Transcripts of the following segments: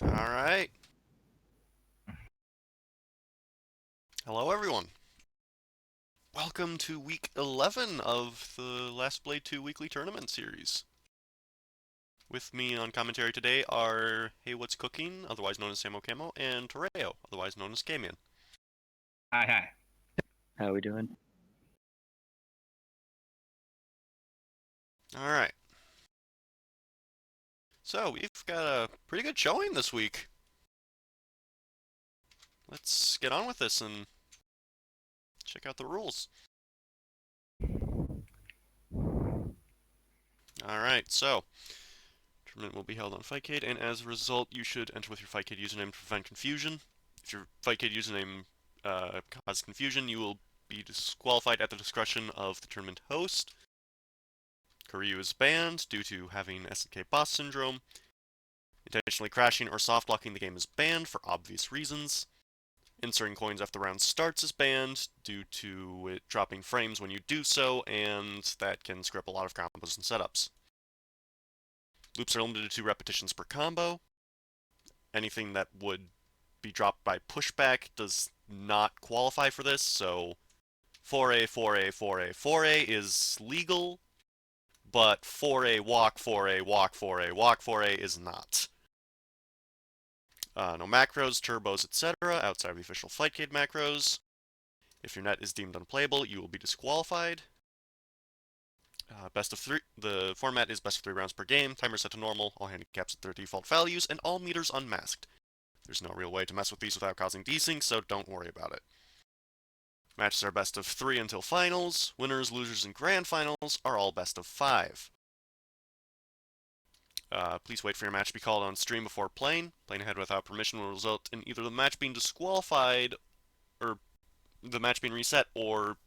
Alright. Hello, everyone. Welcome to week 11 of the Last Blade 2 weekly tournament series. With me on commentary today are Hey What's Cooking, otherwise known as Samo Camo, and Toreo, otherwise known as Kamian. Hi. How are we doing? Alright. So, we've got a pretty good showing this week. Let's get on with this and check out the rules. Alright, so tournament will be held on Fightcade, and as a result, you should enter with your Fightcade username to prevent confusion. If your Fightcade username causes confusion, you will be disqualified at the discretion of the tournament host. Koryu is banned due to having SNK boss syndrome. Intentionally crashing or soft locking the game is banned for obvious reasons. Inserting coins after the round starts is banned due to it dropping frames when you do so, and that can screw up a lot of combos and setups. Loops are limited to 2 repetitions per combo. Anything that would be dropped by pushback does not qualify for this, so 4A, 4A, 4A, 4A is legal, but 4A, walk, 4A, walk, 4A, walk, 4A is not. No macros, turbos, etc. outside of the official Fightcade macros. If your net is deemed unplayable, you will be disqualified. Best of 3. The format is best of 3 rounds per game. Timer set to normal. All handicaps at their default values, and all meters unmasked. There's no real way to mess with these without causing desync, so don't worry about it. Matches are best of 3 until finals. Winners, losers, and grand finals are all best of 5. Please wait for your match to be called on stream before playing. Playing ahead without permission will result in either the match being disqualified, or the match being reset, or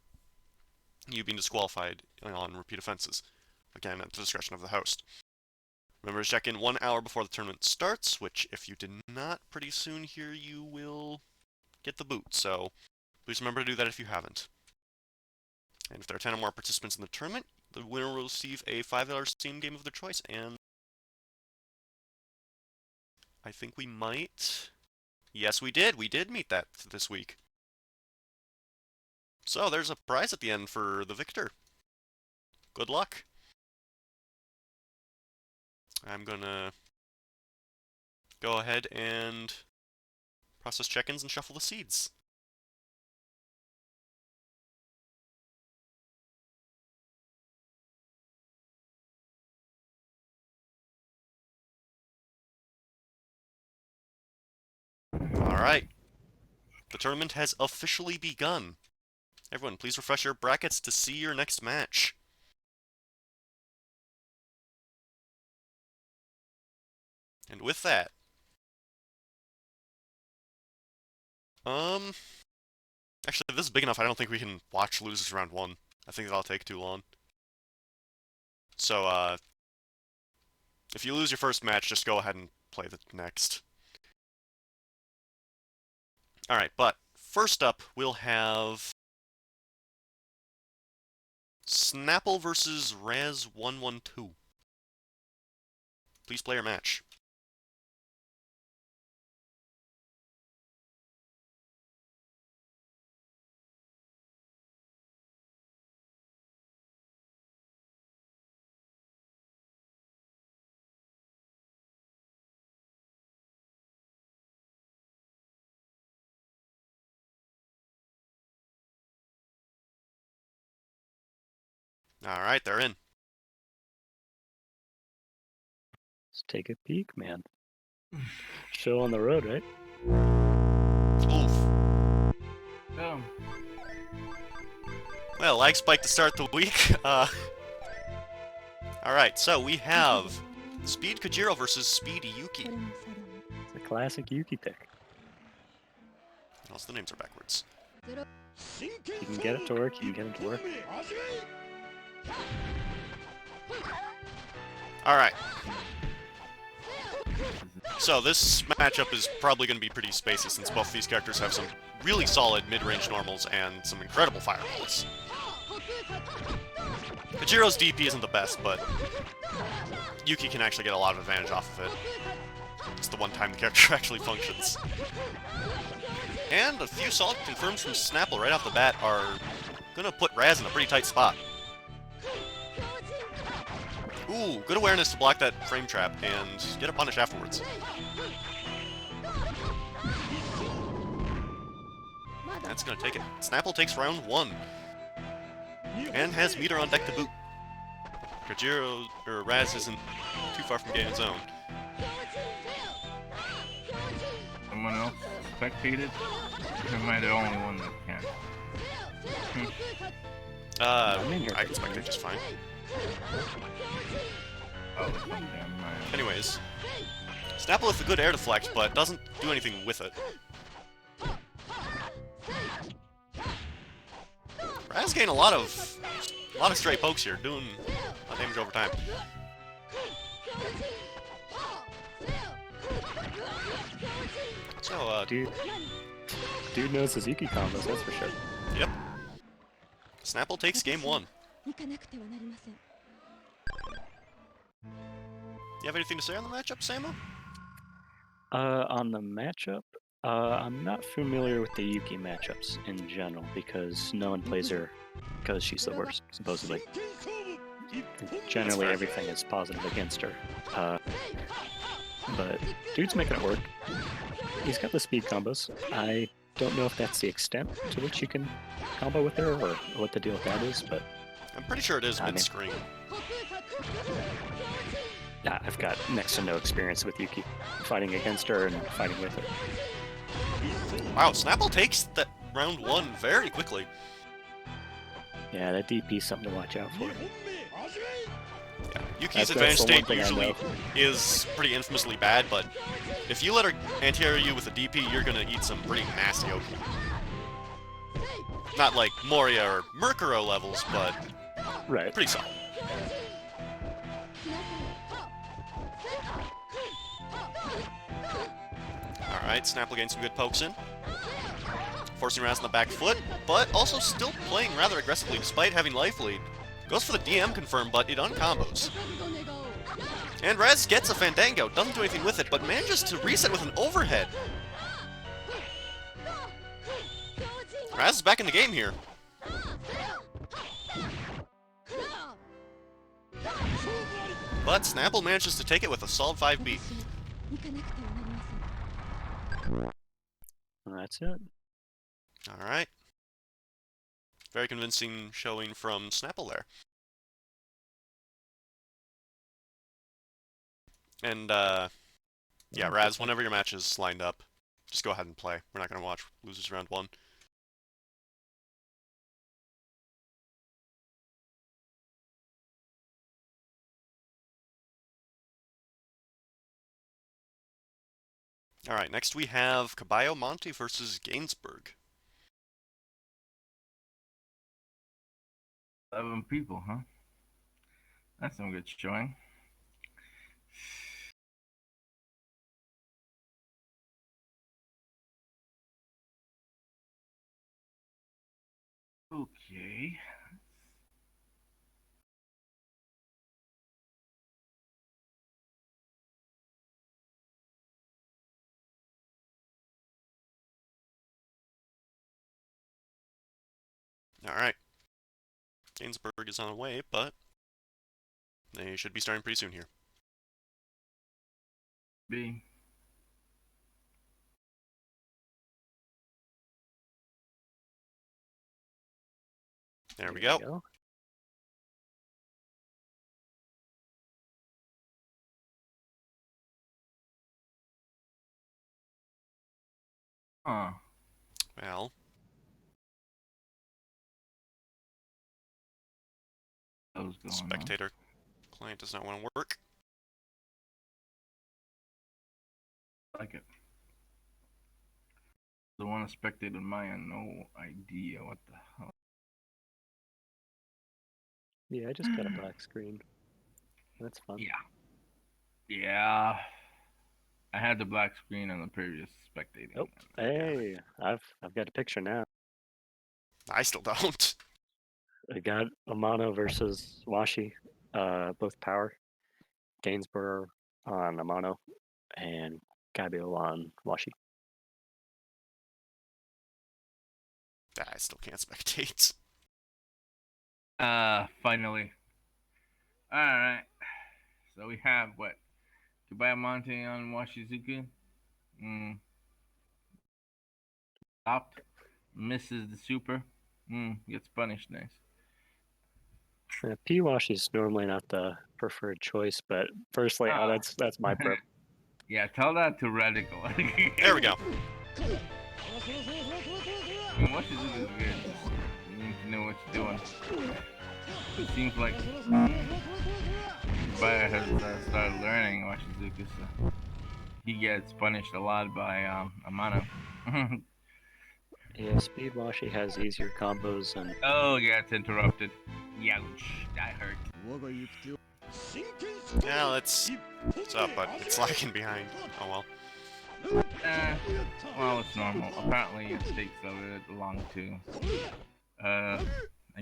you being disqualified on repeat offenses. Again, at the discretion of the host. Remember to check in 1 hour before the tournament starts, which if you did not pretty soon here, you will get the boot. So please remember to do that if you haven't. And if there are 10 or more participants in the tournament, the winner will receive a $5 Steam game of their choice, and I think we might... Yes, we did. We did meet that this week. So there's a prize at the end for the victor. Good luck. I'm gonna go ahead and process check-ins and shuffle the seeds. Alright. The tournament has officially begun. Everyone, please refresh your brackets to see your next match. And with that... Actually, this is big enough, I don't think we can watch losers round 1. I think that'll take too long. So, if you lose your first match, just go ahead and play the next. Alright, but first up, we'll have Snapple versus Raz112. Please play your match. Alright, they're in. Let's take a peek, man. Show on the road, right? Oof. Boom. Well, lag spike to start the week. Alright, so we have Speed Kojiro versus Speed Yuki. It's a classic Yuki pick. Also, the names are backwards. You can get it to work, you can get it to work. Alright. So this matchup is probably going to be pretty spacey since both of these characters have some really solid mid-range normals and some incredible fireballs. Kojiro's DP isn't the best, but Yuki can actually get a lot of advantage off of it. It's the one time the character actually functions. And a few solid confirms from Snapple right off the bat are gonna put Raz in a pretty tight spot. Ooh, good awareness to block that frame trap and get a punish afterwards. That's gonna take it. Snapple takes round 1. And has meter on deck to boot. Kajiro, or Raz isn't too far from getting his own. Someone else spectated? Or am I the only one that can? I can spectate just fine. Oh, damn right. Anyways, Snapple with a good air deflect, but doesn't do anything with it. Raz gained a lot of stray pokes here, doing a lot of damage over time. So, dude knows his Yuki combos, that's for sure. Yep. Snapple takes game 1. You have anything to say on the matchup, Samu? On the matchup, I'm not familiar with the Yuki matchups in general because no one plays her because she's the worst, supposedly. Generally, everything is positive against her. But dude's making it work. He's got the speed combos. I don't know if that's the extent to which you can combo with her or what the deal with that is, but I'm pretty sure it is mid-screen. Yeah, I've got next to no experience with Yuki, fighting against her and fighting with her. Wow, Snapple takes that round 1 very quickly. Yeah, that DP's something to watch out for. Yeah, Yuki's That's advanced the one state thing I usually know. is pretty infamously bad, but if you let her anti-air you with a DP, you're gonna eat some pretty nasty Oki. Not like Moria or Murkuro levels, but Right. pretty solid. Alright, Snapple getting some good pokes in. Forcing Raz on the back foot, but also still playing rather aggressively despite having life lead. Goes for the DM confirm, but it uncombos. And Raz gets a Fandango, doesn't do anything with it, but manages to reset with an overhead. Raz is back in the game here. But Snapple manages to take it with a solid 5B. That's it. Alright. Very convincing showing from Snapple there. And, yeah, Raz, whenever your match is lined up, just go ahead and play. We're not going to watch losers round 1. Alright, next we have Caballo Monte versus Gainsbourg. 7 people, huh? That's some good showing. Okay. Alright. Gainsbourg is on the way, but they should be starting pretty soon here. B. There we go. Huh. Well, That was going on. spectator client does not want to work. Like it. The one spectated my end, no idea what the hell. Yeah, I just got a black screen. That's fun. Yeah. I had the black screen on the previous spectating. Oh, hey, I've got a picture now. I still don't. I got Amano versus Washi, both power. Gainsborough on Amano. and Gabriel on Washi. I still can't spectate. Finally. Alright. So we have what? Kubaya Monte on Washizuku. Stopped. Misses the super. Gets punished. Nice. P-Wash is normally not the preferred choice, but personally, that's my prep. Yeah, tell that to Radical. There we go. I mean, Washizuku is good. You need to know what you're doing. It seems like Kubaya has started learning Washizuku, so he gets punished a lot by Amano. Yeah, Speed Washi has easier combos and Oh, yeah, it's interrupted. Youch, that hurt. Yeah, let's. What's up, bud? It's lagging behind. Oh well. Well, it's normal. Apparently, it takes a bit long to, I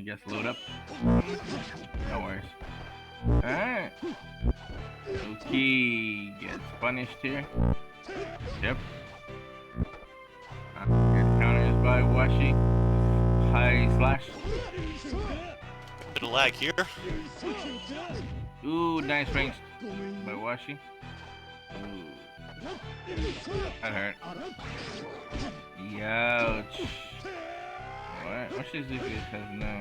guess, load up. No worries. Alright. Uki gets punished here. Yep. Good counters by Washi. High slash. Bit of lag here. Ooh, nice range by Washi. Ooh. That hurt. Youch. What? Washizuku has no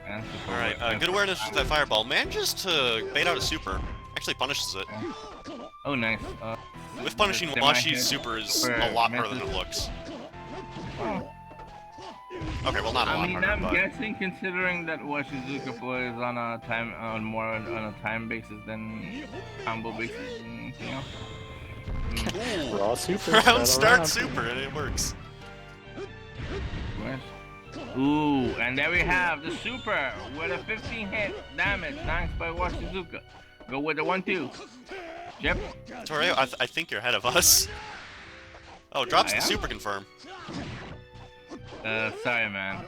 answer for Alright, what- good awareness with that fireball. Manages to bait out a super. Actually punishes it. Oh, nice. With punishing Washi's super is a lot harder than it looks. Oh. Okay, well not a I lot mean, harder, I'm but... guessing considering that Washizuka plays on a time basis than combo basis, you know. raw super. Round start super, and it works. Ooh, and there we have the super with a 15 hit damage, thanks by Washizuka. Go with the 1-2. Yep. Torio, I think you're ahead of us. Oh, drops the am? super confirm. Sorry, man.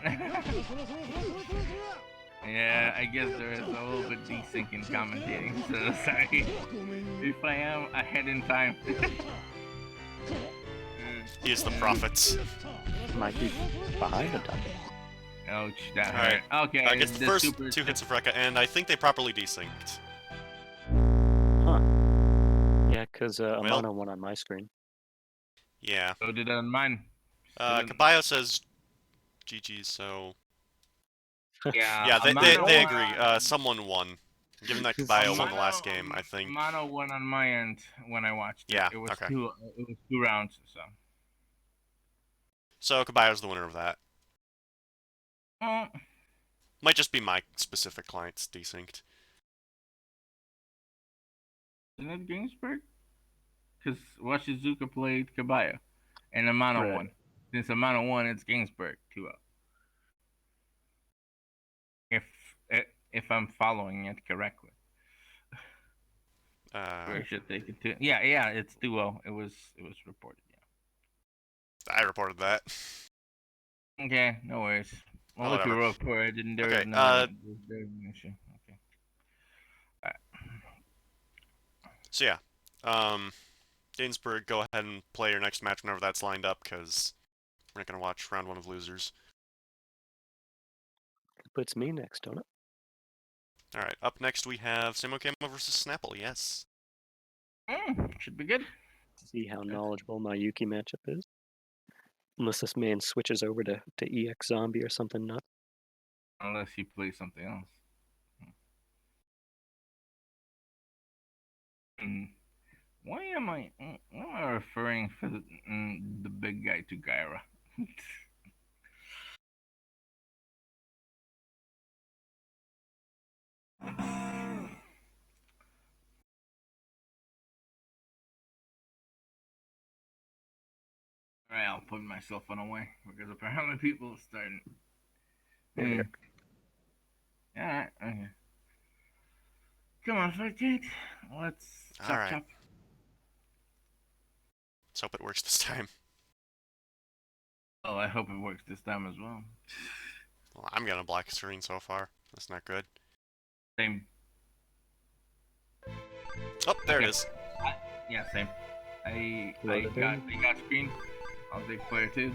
Yeah, I guess there is a little bit desync in commentating, so sorry if I am ahead in time. He is the prophets. Might be behind a ton. Ouch, that Alright. hurt. Okay, Gets the first super 2 hits of Rekka, and I think they properly desynced. Huh. Yeah, because Amano won on my screen. Yeah. So did on mine. Caballo says GG's, so... Yeah, Yeah, they Amano agree. Someone won. Given that Caballo won the last game, I think... Amano won on my end when I watched it. Yeah, It was okay. two rounds, so. So Caballo's the winner of that. Oh. Might just be my specific client's desynced. Isn't it Ginsburg? Because Washizuka played Caballo, and Amano won. Since Amano won, it's Ginsburg 2-0. If I'm following it correctly. Or should take it to? Yeah, it's 2-0. It was reported. Yeah. I reported that. Okay, no worries. Well, if you whatever. report it, then there Okay, is no issue. Okay. So yeah, Ginsburg, go ahead and play your next match whenever that's lined up, because we're not going to watch round 1 of losers. It puts me next, don't it? Alright, up next we have Samokamo versus Snapple, yes. Should be good. See how knowledgeable my Yuki matchup is. Unless this man switches over to EX Zombie or something nuts. Unless he plays something else. Why am I referring for the big guy to Gaira? Alright, I'll put myself on away because apparently people are starting. Alright, okay. Come on, Fightcade. Let's chop chop. Let's hope it works this time. Oh, I hope it works this time as well. Well, I'm getting a black screen so far. That's not good. Same. Oh, there it is. Yeah, same. I got screen. I'll take player 2.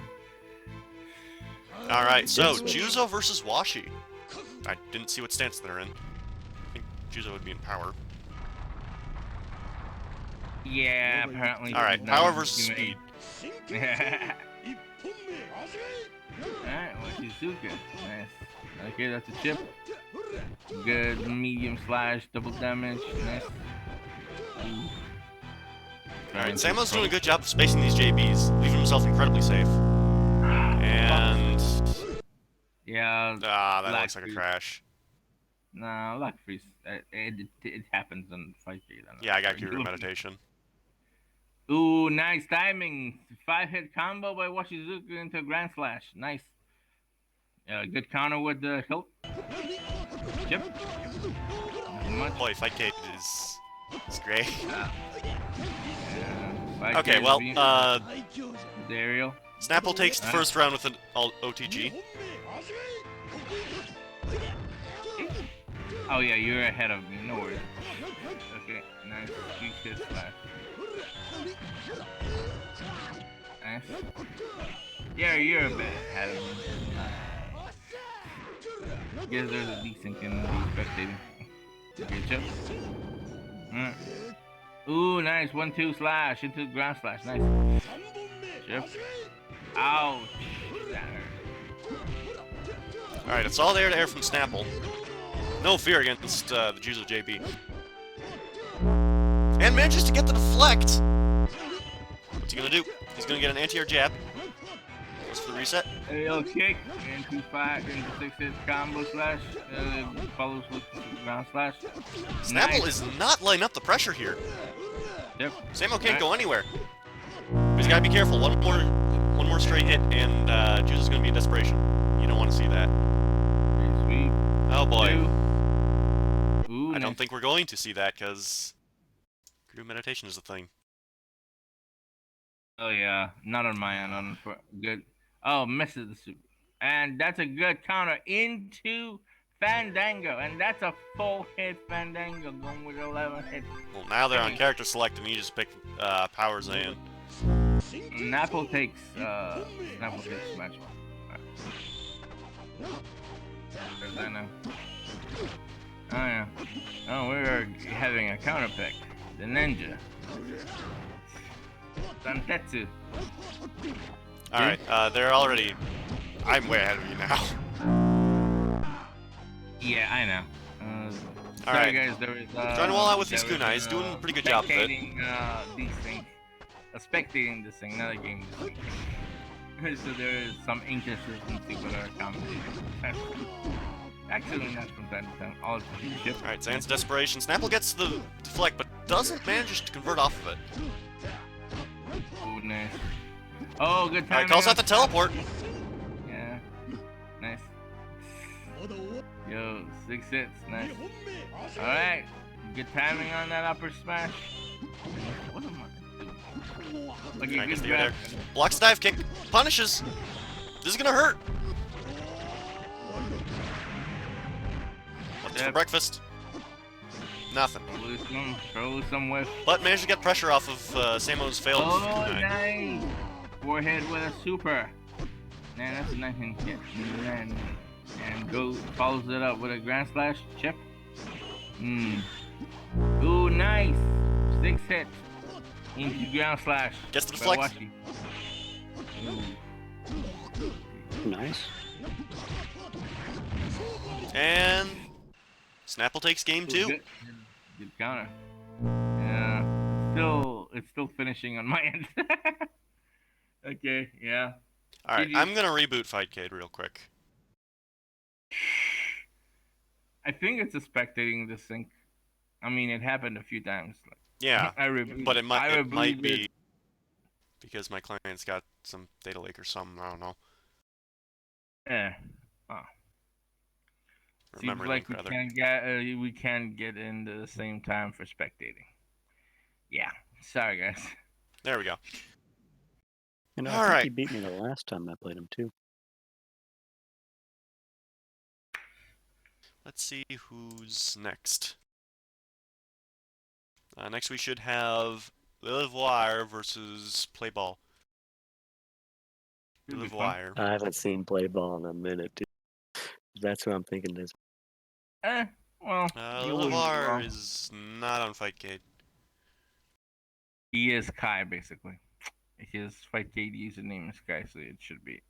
Alright, so Yes. Juzo versus Washi. I didn't see what stance they're in. I think Juzo would be in power. Yeah, apparently. Alright, power versus speed. Alright, Washizuka. Nice. Okay, that's a chip. Good medium slash, double damage. Nice. Alright, Samo's doing a good job of spacing these JBs, leaving himself incredibly safe. And... Yeah. that Black looks like a freeze. crash. Nah, luck freeze. It happens on Fightcade. Yeah, I got Guru Meditation. Ooh, nice timing. 5-hit combo by Washizuka into Grand Slash. Nice. Good counter with the hilt. Chip. Nothing much. Boy, Fightcade is great. Fightcade Okay, well, the aerial. Snapple takes the first round with an OTG. Oh yeah, you're ahead of me. No worries. Okay, nice. Big hit slash. Nice. Yeah, you're a bit ahead of me. Guess there's a decent in the spectating. Okay, chip. Ooh, nice. 1-2 slash into ground slash. Nice. Chip. Ouch. That hurt. Alright, it's all there to air from Snapple. No fear against the Juzo JB. And manages to get the deflect! What's he gonna do? He's gonna get an anti-air jab. Goes for the reset. Aerial kick into 6-hit combo slash. Follows with ground slash. Snapple Nice. is not lighting up the pressure here. Yep. Samo can't go anywhere. He's gotta be careful. One more straight hit, and Juzo's gonna be in desperation. You don't want to see that. Pretty sweet. Oh boy. Ooh, I don't nice. think we're going to see that, because Guru Meditation is a thing. Oh yeah, not on my end. Good. Oh, misses the super, and that's a good counter into Fandango, and that's a full hit Fandango going with 11 hits. Well, now they're on character select, and you just pick Power Zan. Snapple takes match. There's that now. Oh yeah. Oh, we're having a counter pick. The ninja. Santetsu. Alright, they're already... I'm way ahead of you now. Yeah, I know. Sorry Alright. guys, there is Trying to wall out with his kunai. He's doing a pretty good job of it. These things. Spectating this thing, not a game. So there is some inconsistency with our commentating. Actually, not from time to time. All the ship. Alright, Zan's desperation. Snapple gets the deflect, but doesn't manage to convert off of it. Oh, nice. Oh, good time. Alright, calls out the teleport. Yeah. Nice. Yo, 6 hits. Nice. Alright. Good timing on that upper smash. What am I doing? Okay, I guess good they go there. grab. Blocks dive kick. Punishes. This is gonna hurt. What's for Yep. breakfast? Nothing. Throw some whiff. But managed to get pressure off of Samo's failed Oh, kunai. nice! Forehead with a super. Man, that's a nice hit. And follows it up with a grand slash chip. Ooh, nice! 6 hits into ground slash. Gets the by deflect. Washi. Nice. And Snapple takes game 2. Good counter. Yeah. It's still finishing on my end. Okay, yeah. Alright, GG. I'm gonna reboot Fightcade real quick. I think it's a spectating this thing. I mean, it happened a few times. Yeah, but it might rebooted be because my client's got some data leak or something. I don't know. Yeah. Oh. Or Seems memory like leak, rather. we can't get into the same time for spectating. Yeah. Sorry, guys. There we go. You know, All I think right. he beat me the last time I played him too. Let's see who's next. Next we should have Lilivoire versus Playball. Should be fun. Lilivoire. I haven't seen play ball in a minute, dude. That's who I'm thinking is. Eh, well, you wouldn't be Lilivoire wrong. is not on Fightcade. He is Kai, basically. His Fightcade username is Kai, so it should be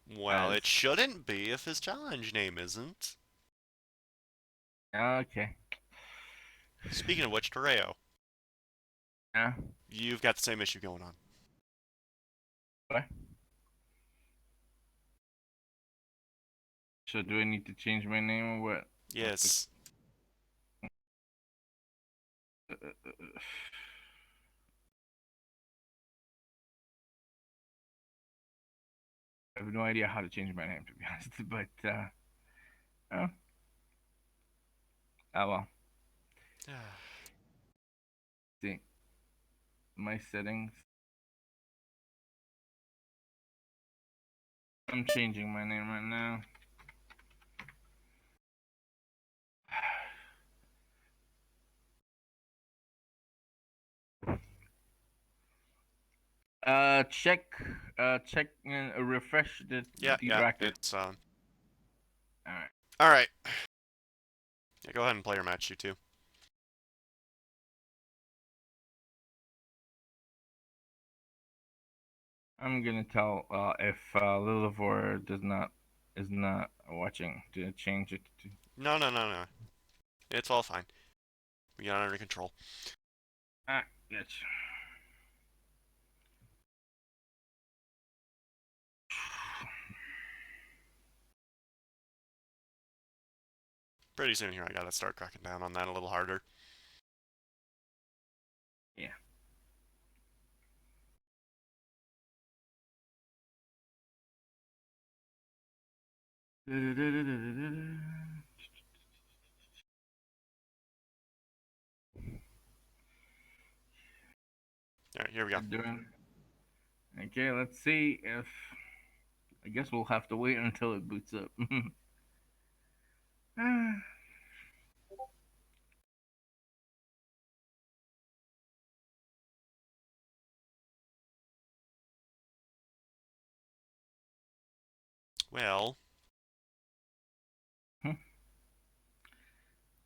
Well, as. it shouldn't be if his challenge name isn't. Okay. Speaking of which, Tereo, Yeah. you've got the same issue going on. What? So do I need to change my name or what? Yes. I have no idea how to change my name, to be honest. But oh, oh well. See my settings. I'm changing my name right now. Check and refresh the Yeah, bracket. it's on. All right. Alright. Yeah, go ahead and play your match, you two. I'm gonna tell if Lilivor is not watching to change it to. No, no, no, no. It's all fine. We got it under control. Gotcha. Pretty soon here, I gotta start cracking down on that a little harder. Yeah. Alright, here we go. Doing. Okay, let's see if. I guess we'll have to wait until it boots up. Well,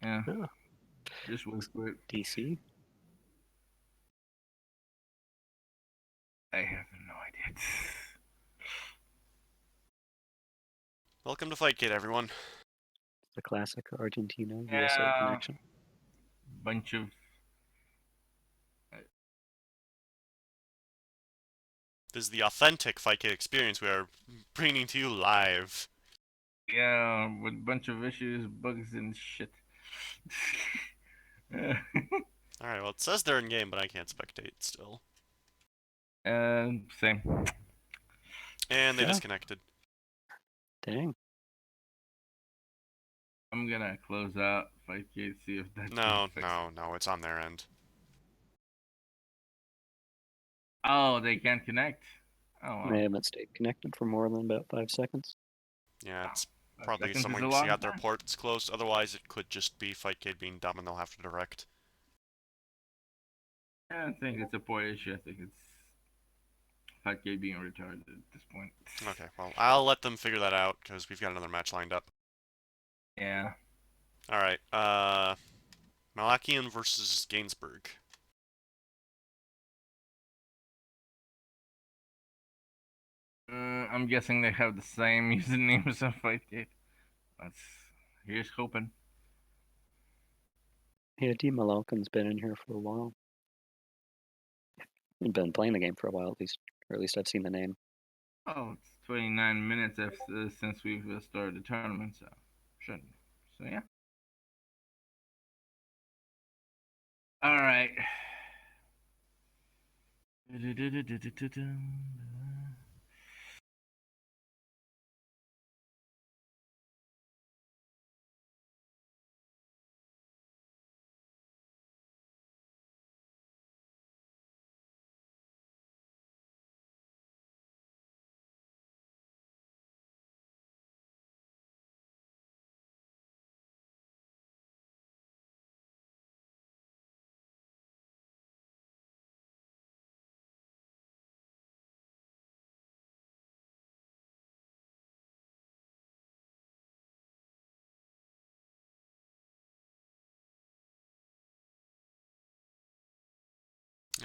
Yeah, Oh, just wait for it. DC. I have no idea. welcome to Fightcade, everyone. The classic Argentina USA Yeah, connection. bunch of. This is the authentic Fightcade experience we are bringing to you live. Yeah, with a bunch of issues, bugs, and shit. Alright, well, it says they're in game, but I can't spectate still. Same. And they Yeah. disconnected. Dang. I'm gonna close out Fightcade, see if that No, can fix no, no, it's on their end. Oh, they can't connect. Oh well. They haven't stayed connected for more than about 5 seconds. Yeah, it's 5 probably seconds is someone a because they long got their time. ports closed. Otherwise, it could just be Fightcade being dumb and they'll have to direct. Yeah, I think it's a port issue. I think it's Fightcade being retarded at this point. Okay, well, I'll let them figure that out because we've got another match lined up. Yeah. Alright, Malakian versus Gainsbourg. I'm guessing they have the same usernames on Fightcade. Let's. Here's hoping. Yeah, D. Malalkin's been in here for a while. He's been playing the game for a while at least, or at least I've seen the name. Oh, it's 29 minutes since we've started the tournament, so shouldn't. So yeah. All right.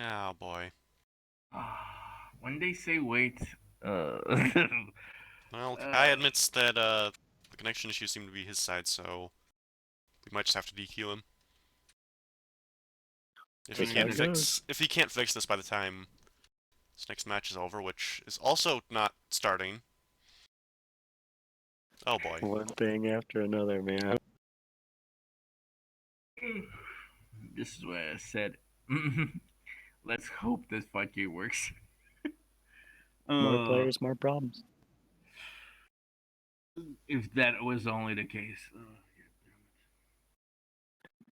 Oh boy. When they say wait, Well, Kai admits that the connection issues seem to be his side, so we might just have to DQ him. That's how it goes. If he can't fix this by the time this next match is over, which is also not starting. Oh boy. One thing after another, man. this is why I said, let's hope this Fightcade works. More players, more problems. If that was only the case.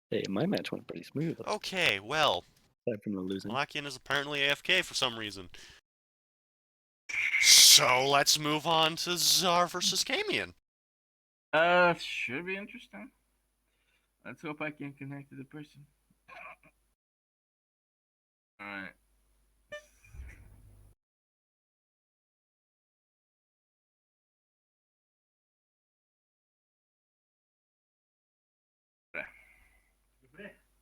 Hey, my match went pretty smooth. Okay, well, Aside from the losing. Malakian is apparently AFK for some reason. So let's move on to Czar versus Kamian. Should be interesting. Let's hope I can connect to the person. Alright.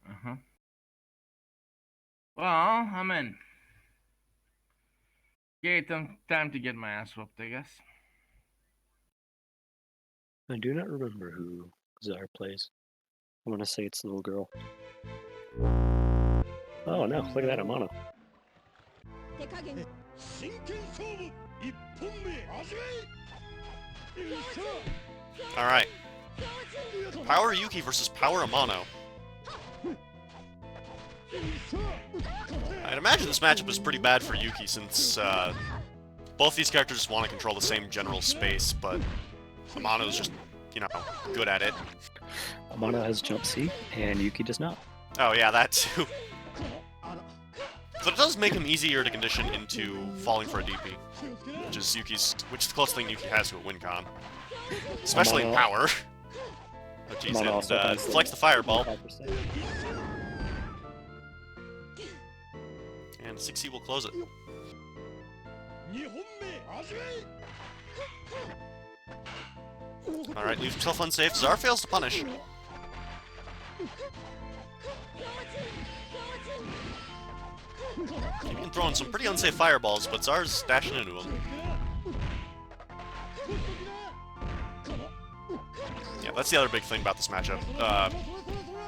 Uh-huh. Well, I'm in. Okay, time to get my ass whooped, I guess. I do not remember who Czar plays. I want to say it's the little girl. Oh no, look at that, Amano. Alright. Power Yuki versus Power Amano. I'd imagine this matchup is pretty bad for Yuki since both these characters want to control the same general space, but Amano's just, you know, good at it. Amano has jump C, and Yuki does not. Oh yeah, that too. But it does make him easier to condition into falling for a DP, which is the closest thing Yuki has to a win con. Especially in power. Oh jeez, and flex the fireball. And 6C will close it. Alright, leaves himself unsafe. Czar fails to punish. He's been throwing some pretty unsafe fireballs, but Czar's dashing into him. Yeah, that's the other big thing about this matchup.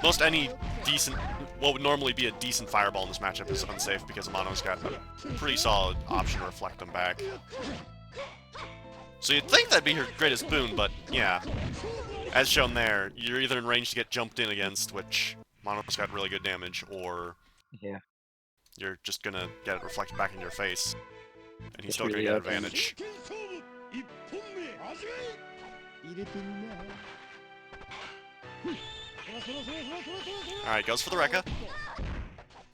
Most any decent, what would normally be a decent fireball in this matchup is unsafe because Amano's got a pretty solid option to reflect them back. So you'd think that'd be her greatest boon, but yeah. As shown there, you're either in range to get jumped in against, which Amano's got really good damage, or you're just gonna get it reflected back in your face. And he's still gonna get advantage. Alright, goes for the Rekka.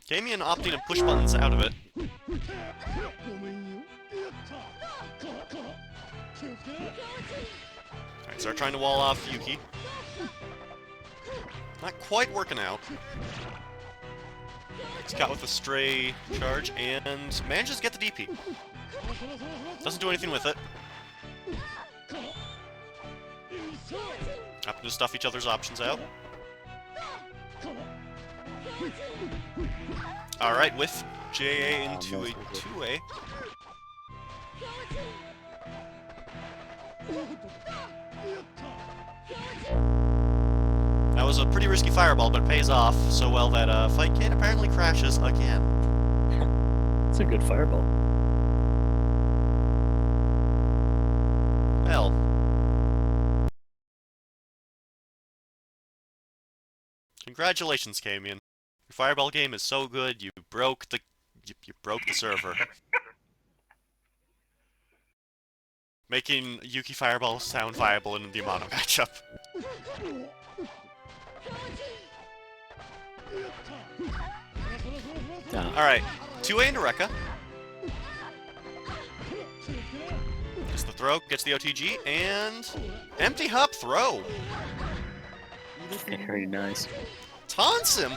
Kamian opting to push buttons out of it. Alright, start trying to wall off Yuki. Not quite working out. He's caught with a stray charge and manages to get the DP. Doesn't do anything with it. Happen to stuff each other's options out. Alright, with JA into a 2A. That was a pretty risky fireball, but it pays off so well that Fightcade apparently crashes again. It's a good fireball. Well. Congratulations, Kamian. Your fireball game is so good, you broke the server. Making Yuki Fireball sound viable in the Amano matchup. Alright, 2A into Rekka. Gets the throw, gets the OTG, and empty hop throw. Very nice. Taunts him!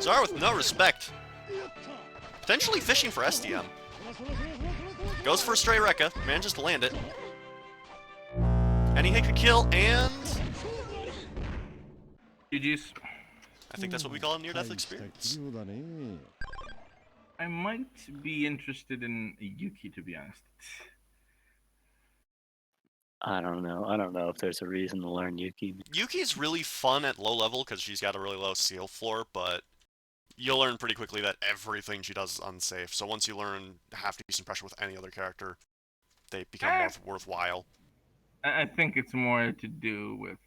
Czar with no respect. Potentially fishing for SDM. Goes for a stray Rekka, manages to land it. Any hit could kill, and... GG's. I think that's what we call a near-death experience. I might be interested in Yuki, to be honest. I don't know. I don't know if there's a reason to learn Yuki. Yuki's really fun at low level because she's got a really low seal floor, but you'll learn pretty quickly that everything she does is unsafe. So once you learn half decent pressure with any other character, they become more worthwhile. I think it's more to do with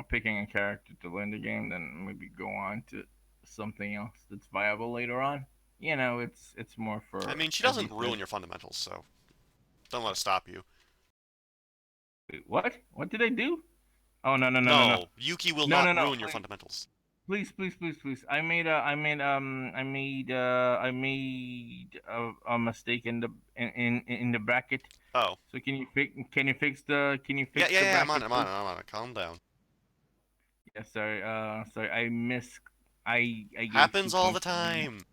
picking a character to learn the game than maybe go on to something else that's viable later on. It's more for. I mean, she doesn't ruin your fundamentals, so don't let it stop you. Wait, what? What did I do? Oh no. No, Yuki will not ruin your please. fundamentals. Please. I made a mistake in the bracket. Oh. So can you fix the Yeah, the bracket? I'm on it. Calm down. Yeah, sorry. I gave Happens 2 all the points to you. time.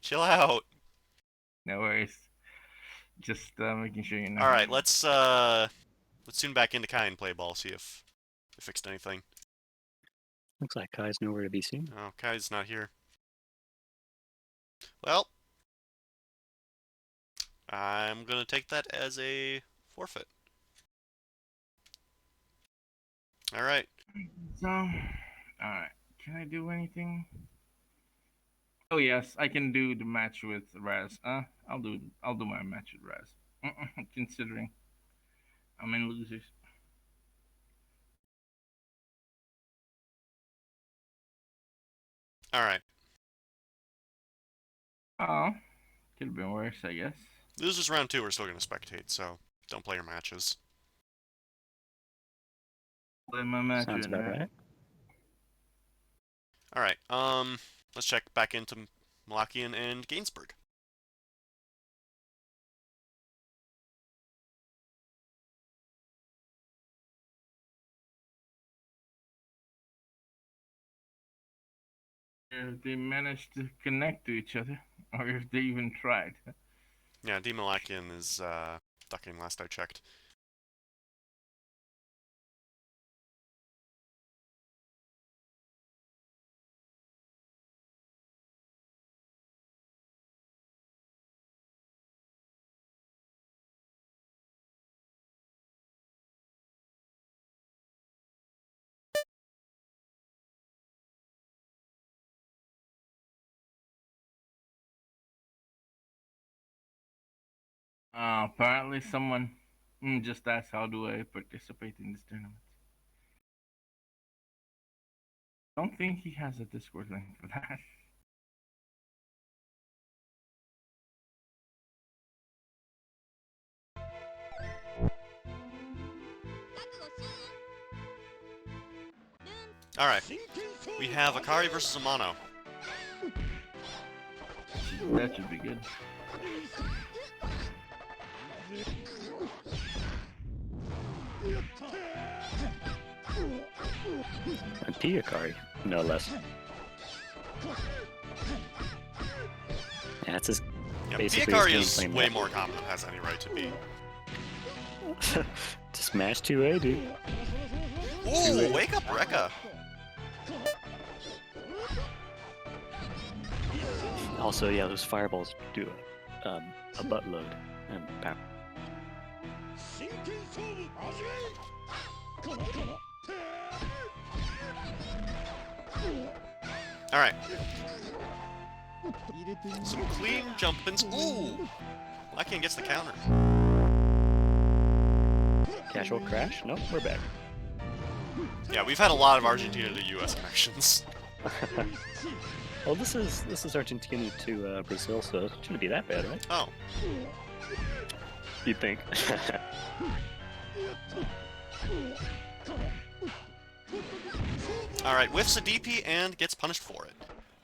Chill out. No worries. Just making sure you know. All right, let's tune back into Kai and play ball. See if we fixed anything. Looks like Kai's nowhere to be seen. Oh, Kai's not here. Well, I'm gonna take that as a forfeit. All right. So, all right. Can I do anything? Oh yes, I can do the match with Raz. I'll do my match with Raz. Considering I'm in losers. All right. Oh, could have been worse, I guess. Losers round 2 are still gonna spectate, so don't play your matches. Play my match. Sounds about right. All right. Let's check back into Malakian and Gainsbourg. If they managed to connect to each other, or if they even tried. Yeah, D. Malakian is ducking last I checked. Apparently someone just asked how do I participate in this tournament. I don't think he has a Discord link for that. Alright. We have Akari versus Amano. That should be good. And Akari, no less. Yeah, that's his. Yeah, Basically Akari his is game plan way now. more competent, has any right to be. Just smash 2A, dude. Ooh, wake up Rekka! Also, yeah, those fireballs do a buttload and power. Alright. Some clean jumpins. Ooh! Malakian gets the counter. Casual crash? Nope, we're back. Yeah, we've had a lot of Argentina to US connections. Well, this is Argentina to Brazil, so it shouldn't be that bad, right? Oh. You'd think. Alright, whiffs a DP and gets punished for it.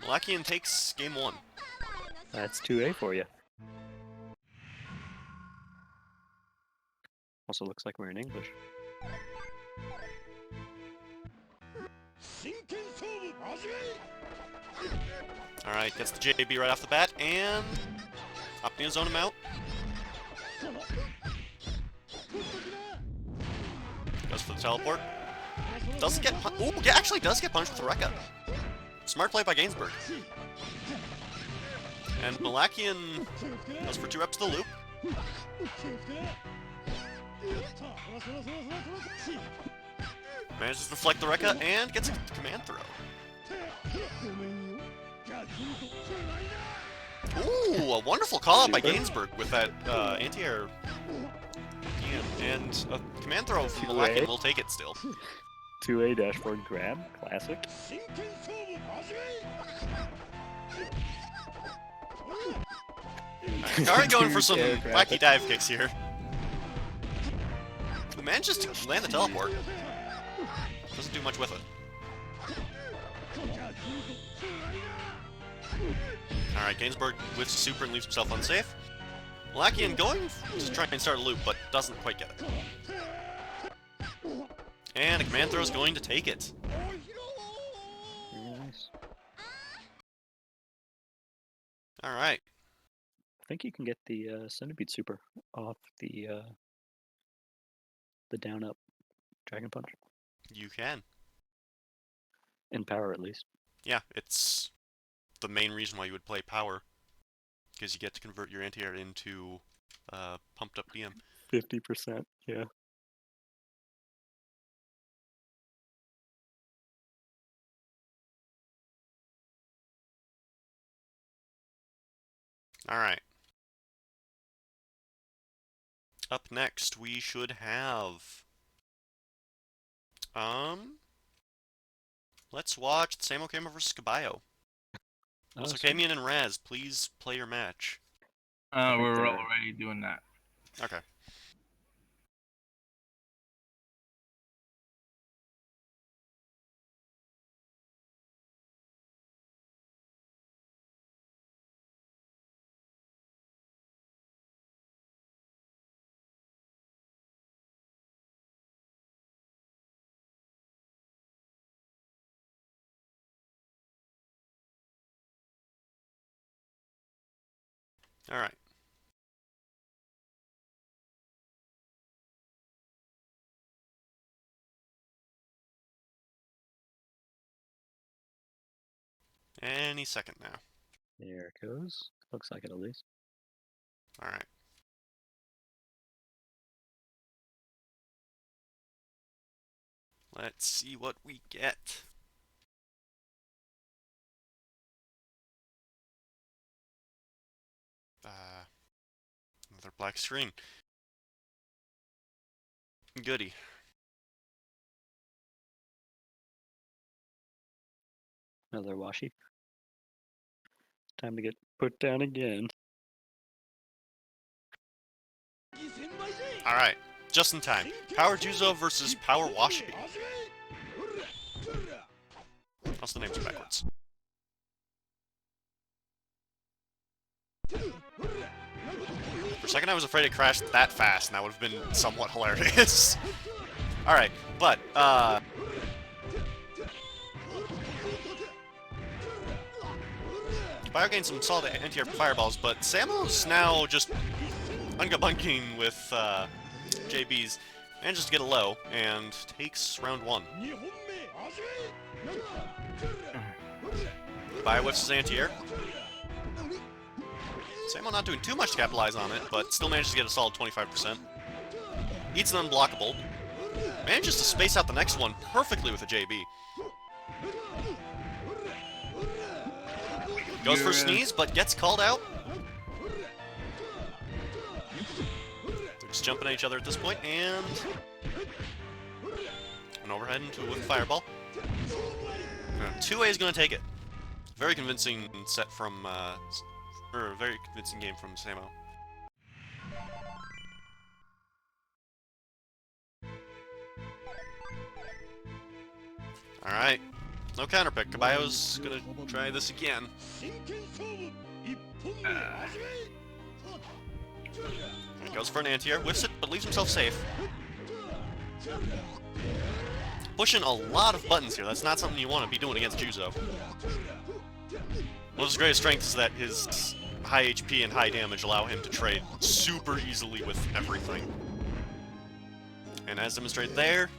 Malakian takes game 1. That's 2A for you. Also looks like we're in English. Alright, gets the JB right off the bat, and Opnia zone him out. Goes for the teleport. Doesn't get ooh, yeah, actually does get punished with the Rekka. Smart play by Gainsbourg. And Malakian goes for 2 reps to the loop. Manages to deflect the Rekka and gets a command throw. Ooh, a wonderful call out by Gainsbourg with that anti-air. And a command throw from Malakian will take it still. 2A dashboard grab, classic. Alright, going for some wacky dive kicks here. Who manages to land the teleport. Doesn't do much with it. Alright, Gainsbourg whiffs super and leaves himself unsafe. Malakian going to try and start a loop, but doesn't quite get it. And a command throw is going to take it. Nice. Alright. I think you can get the centipede super off the down up dragon punch. You can. In power, at least. Yeah, it's the main reason why you would play power. Because you get to convert your anti-air into pumped up DM. 50%, yeah. Alright. Up next, we should have... Let's watch Samo Kama vs. Caballo. Also, Kamian and Raz, please play your match. We're already doing that. Okay. Alright. Any second now. There it goes. Looks like it at least. Alright. Let's see what we get. Another black screen. Goody. Another washi. Time to get put down again. Alright, just in time. Power Juzo versus Power Washi. Also, the names are backwards. For a second, I was afraid it crashed that fast, and that would have been somewhat hilarious. Alright, but, Bio gained some solid anti-air fireballs, but Samo's now just unga-bunking with JB's. Manages to get a low, and takes round 1. Bio whiffs his anti-air. Samo not doing too much to capitalize on it, but still manages to get a solid 25%. Eats an unblockable. Manages to space out the next one perfectly with a JB. Goes for a sneeze, but gets called out. They're just jumping at each other at this point, and... an overhead into with fireball. 2A is going to take it. Very convincing set from... or a very convincing game from Samo. Alright. No counterpick. Caballo's gonna try this again. Goes for an anti-air, whiffs it, but leaves himself safe. Pushing a lot of buttons here. That's not something you want to be doing against Juzo. One of his greatest strengths is that his high HP and high damage allow him to trade super easily with everything. And as demonstrated there,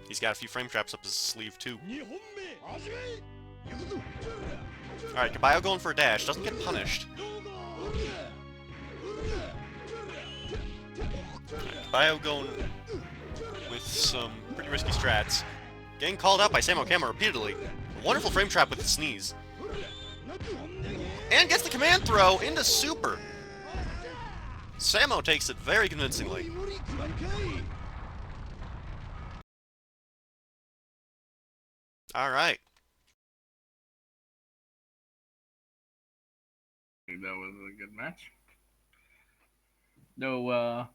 he's got a few frame traps up his sleeve too. Alright, Kabayo going for a dash. Doesn't get punished. Kabayo going with some pretty risky strats. Getting called out by Sam Okama repeatedly. A wonderful frame trap with the sneeze. And gets the command throw into super. Samo takes it very convincingly. Alright. That was a good match. Though,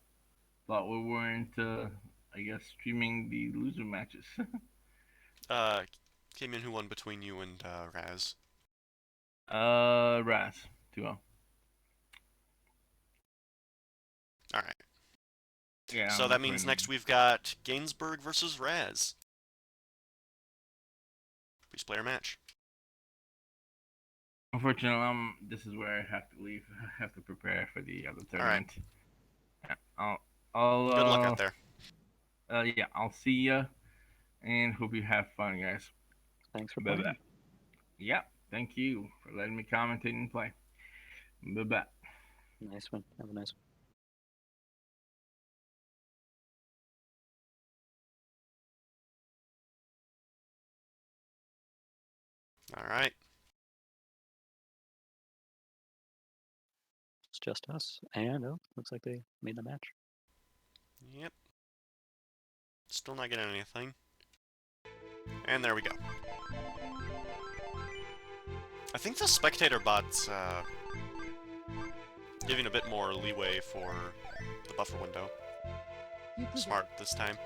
thought we weren't, I guess, streaming the loser matches. Came in who won between you and Raz? Raz, 2-0. Alright. Yeah. So that means next we've got Gainsbourg versus Raz. Please player match. Unfortunately, this is where I have to leave. I have to prepare for the other tournament. Alright. Yeah, I'll Good luck out there. Yeah, I'll see ya, and hope you have fun, guys. Thanks for Bye-bye. playing. Yeah, thank you for letting me commentate and play. Bye-bye. Nice one. Have a nice one. Alright. It's just us. And oh, looks like they made the match. Yep. Still not getting anything. And there we go. I think the spectator bot's giving a bit more leeway for the buffer window. Smart this time.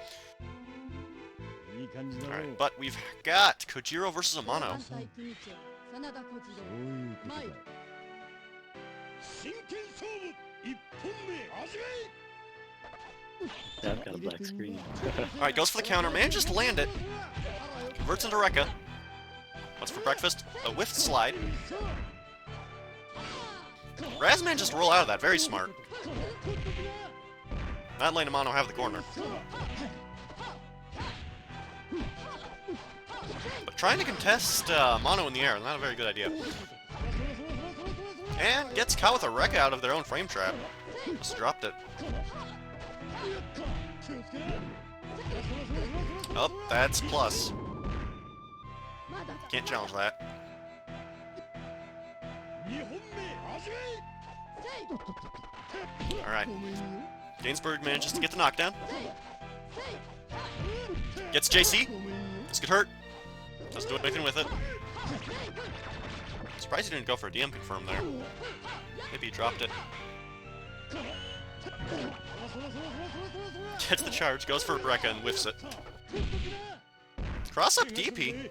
Alright, but we've got Kojiro versus Amano. Yeah, I've got a black screen. Alright, goes for the counter, manages to land it. Converts into Rekka. What's for breakfast? A whiffed slide. Raz manages to roll out of that, very smart. Not letting Amano have the corner. But trying to contest Amano in the air, not a very good idea. And gets caught with a Rekka out of their own frame trap. Just dropped it. Oh, that's plus. Can't challenge that. Alright. Gainsbourg manages to get the knockdown. Gets JC. This could hurt. Doesn't do anything with it. Surprised he didn't go for a DM confirm there. Maybe he dropped it. Gets the charge, goes for Rekka and whiffs it. Cross up DP.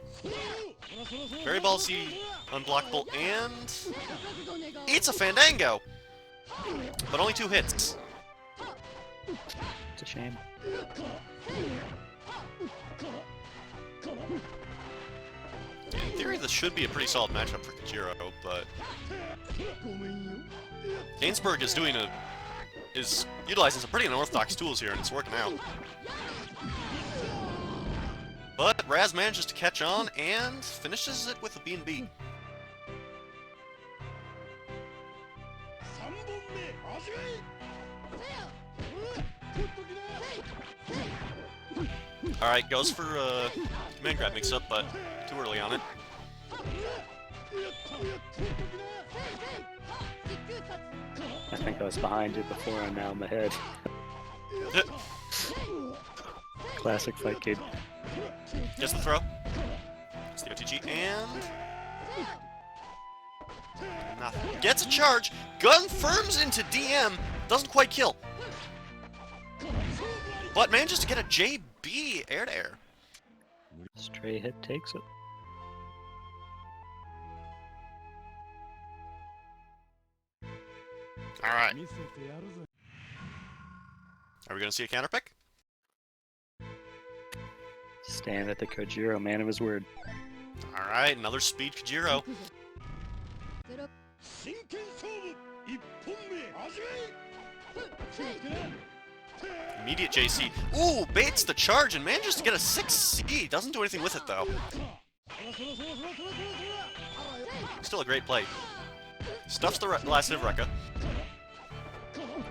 Very ballsy, unblockable, and eats a Fandango! But only 2 hits. It's a shame. In theory, this should be a pretty solid matchup for Kojiro, but Gainsbourg is utilizing some pretty unorthodox tools here, and it's working out. But Raz manages to catch on and finishes it with a B&B. Alright, goes for command grab mix-up, but too early on it. I think I was behind you before and now I'm ahead. Classic Fightcade. Gets the throw. Gets the OTG, and nothing. Gets a charge. Gun firms into DM. Doesn't quite kill. But manages to get a JB air to air. Stray hit takes it. Alright. Are we going to see a counter pick? Stand at the Kojiro, man of his word. Alright, another speed Kojiro. Immediate JC. Ooh, baits the charge and manages to get a 6C. Doesn't do anything with it, though. Still a great play. Stuffs the last hit of Rekka.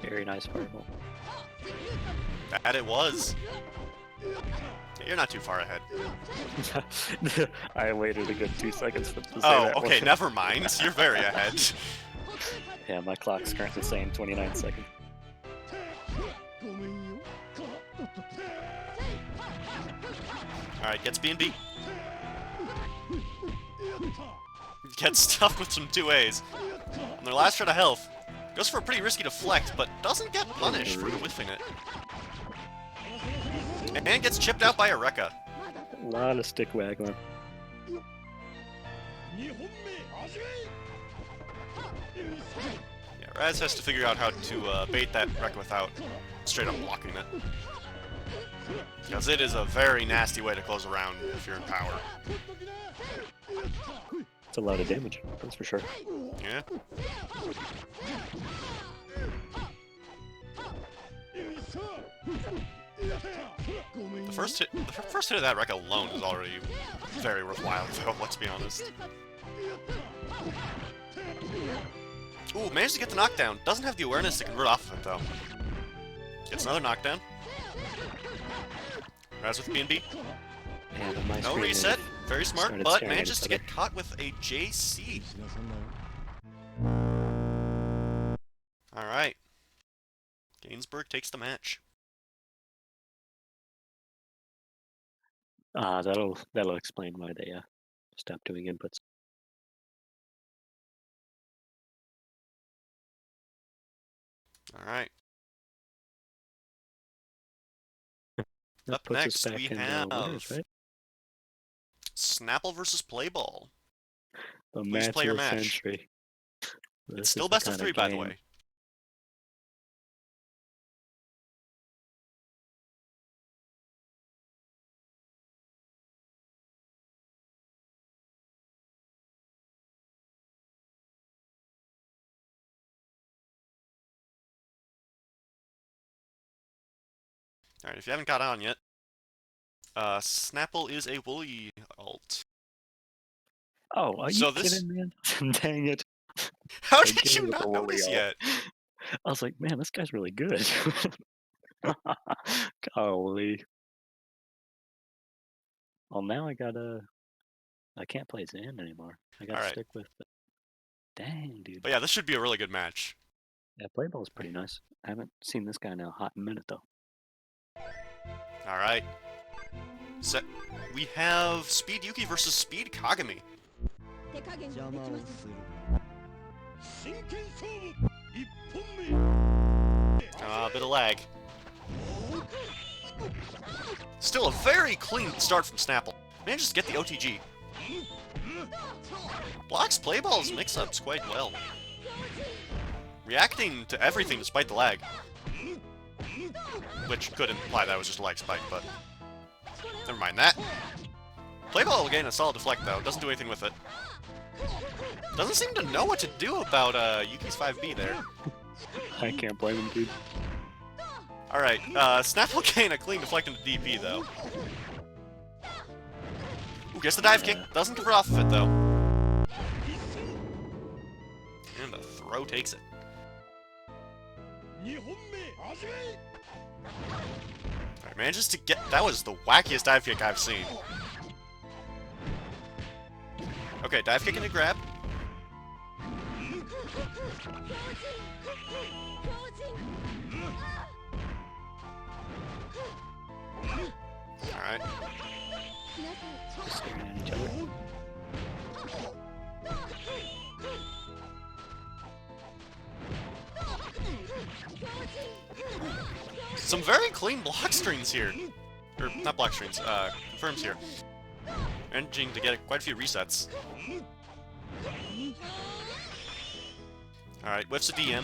Very nice fireball. That it was. You're not too far ahead. I waited a good 2 seconds to say Oh, that okay, one. never mind. You're very ahead. Yeah, my clock's currently saying 29 seconds. Alright, gets B&B. Gets stuffed with some 2As. On their last shot of health. Goes for a pretty risky deflect, but doesn't get punished for whiffing it. And gets chipped out by a Rekka. A lot of stick waggling. Yeah, Raz has to figure out how to bait that Rekka without straight up blocking it. Because it is a very nasty way to close a round if you're in power. It's a lot of damage, that's for sure. Yeah. The first hit of that Rekka alone is already very worthwhile, though, let's be honest. Ooh, managed to get the knockdown. Doesn't have the awareness to convert off of it, though. Gets another knockdown. Raz with B&B. And on my No screen, reset. Very smart, started but staring at manages each to other. get caught with a JC. Alright. Gainsbourg takes the match. That'll explain why they stopped doing inputs. Alright. That Up puts us next, back we in have winners, right? Snapple versus Playball. The Please match play your of the match. century. This It's is still the best of kinda 3, by the game- way. Alright, if you haven't got on yet, Snapple is a Woolly alt. Oh, are So you this- kidding, man? Dang it. How Again did you with not the Woolly notice alt. yet? I was like, man, this guy's really good. Golly. Well, now I can't play Zan anymore. I gotta Alright. stick with. Dang, dude. But yeah, this should be a really good match. Yeah, Playball's pretty nice. I haven't seen this guy in a hot minute though. Alright. So, we have Speed Yuki versus Speed Kagami. 手加減ができます。真剣勝負一本目 A bit of lag. Still a very clean start from Snapple. Manages to get the OTG. Blocks Playball's mix-ups quite well. Reacting to everything despite the lag. Which could imply that was just a lag spike, but never mind that. Playball will gain a solid deflect though, doesn't do anything with it. Doesn't seem to know what to do about Yuki's 5B there. I can't blame him, dude. Alright, Snap will gain a clean deflect into DP though. Ooh, gets the dive kick, doesn't convert off of it though. And the throw takes it. 二本目始め Alright, manages to get. That was the wackiest dive kick I've seen. Okay, dive kick into grab. Alright. Just staring at each other. Some very clean block screens here. Or, not block screens, confirms here. Managing to get quite a few resets. Alright, whiffs a DM.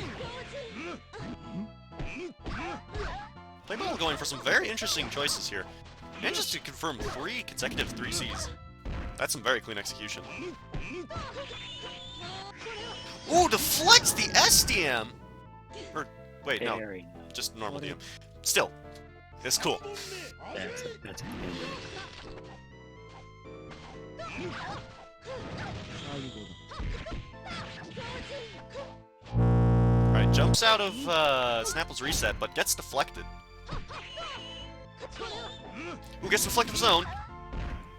Playball going for some very interesting choices here. Manages to confirm 3 consecutive 3Cs. That's some very clean execution. Ooh, deflects the SDM! Or, wait, no, Very just normal DM. Still, it's cool. That's a Jumps out of Snapple's reset, but gets deflected. Who gets deflected of his own?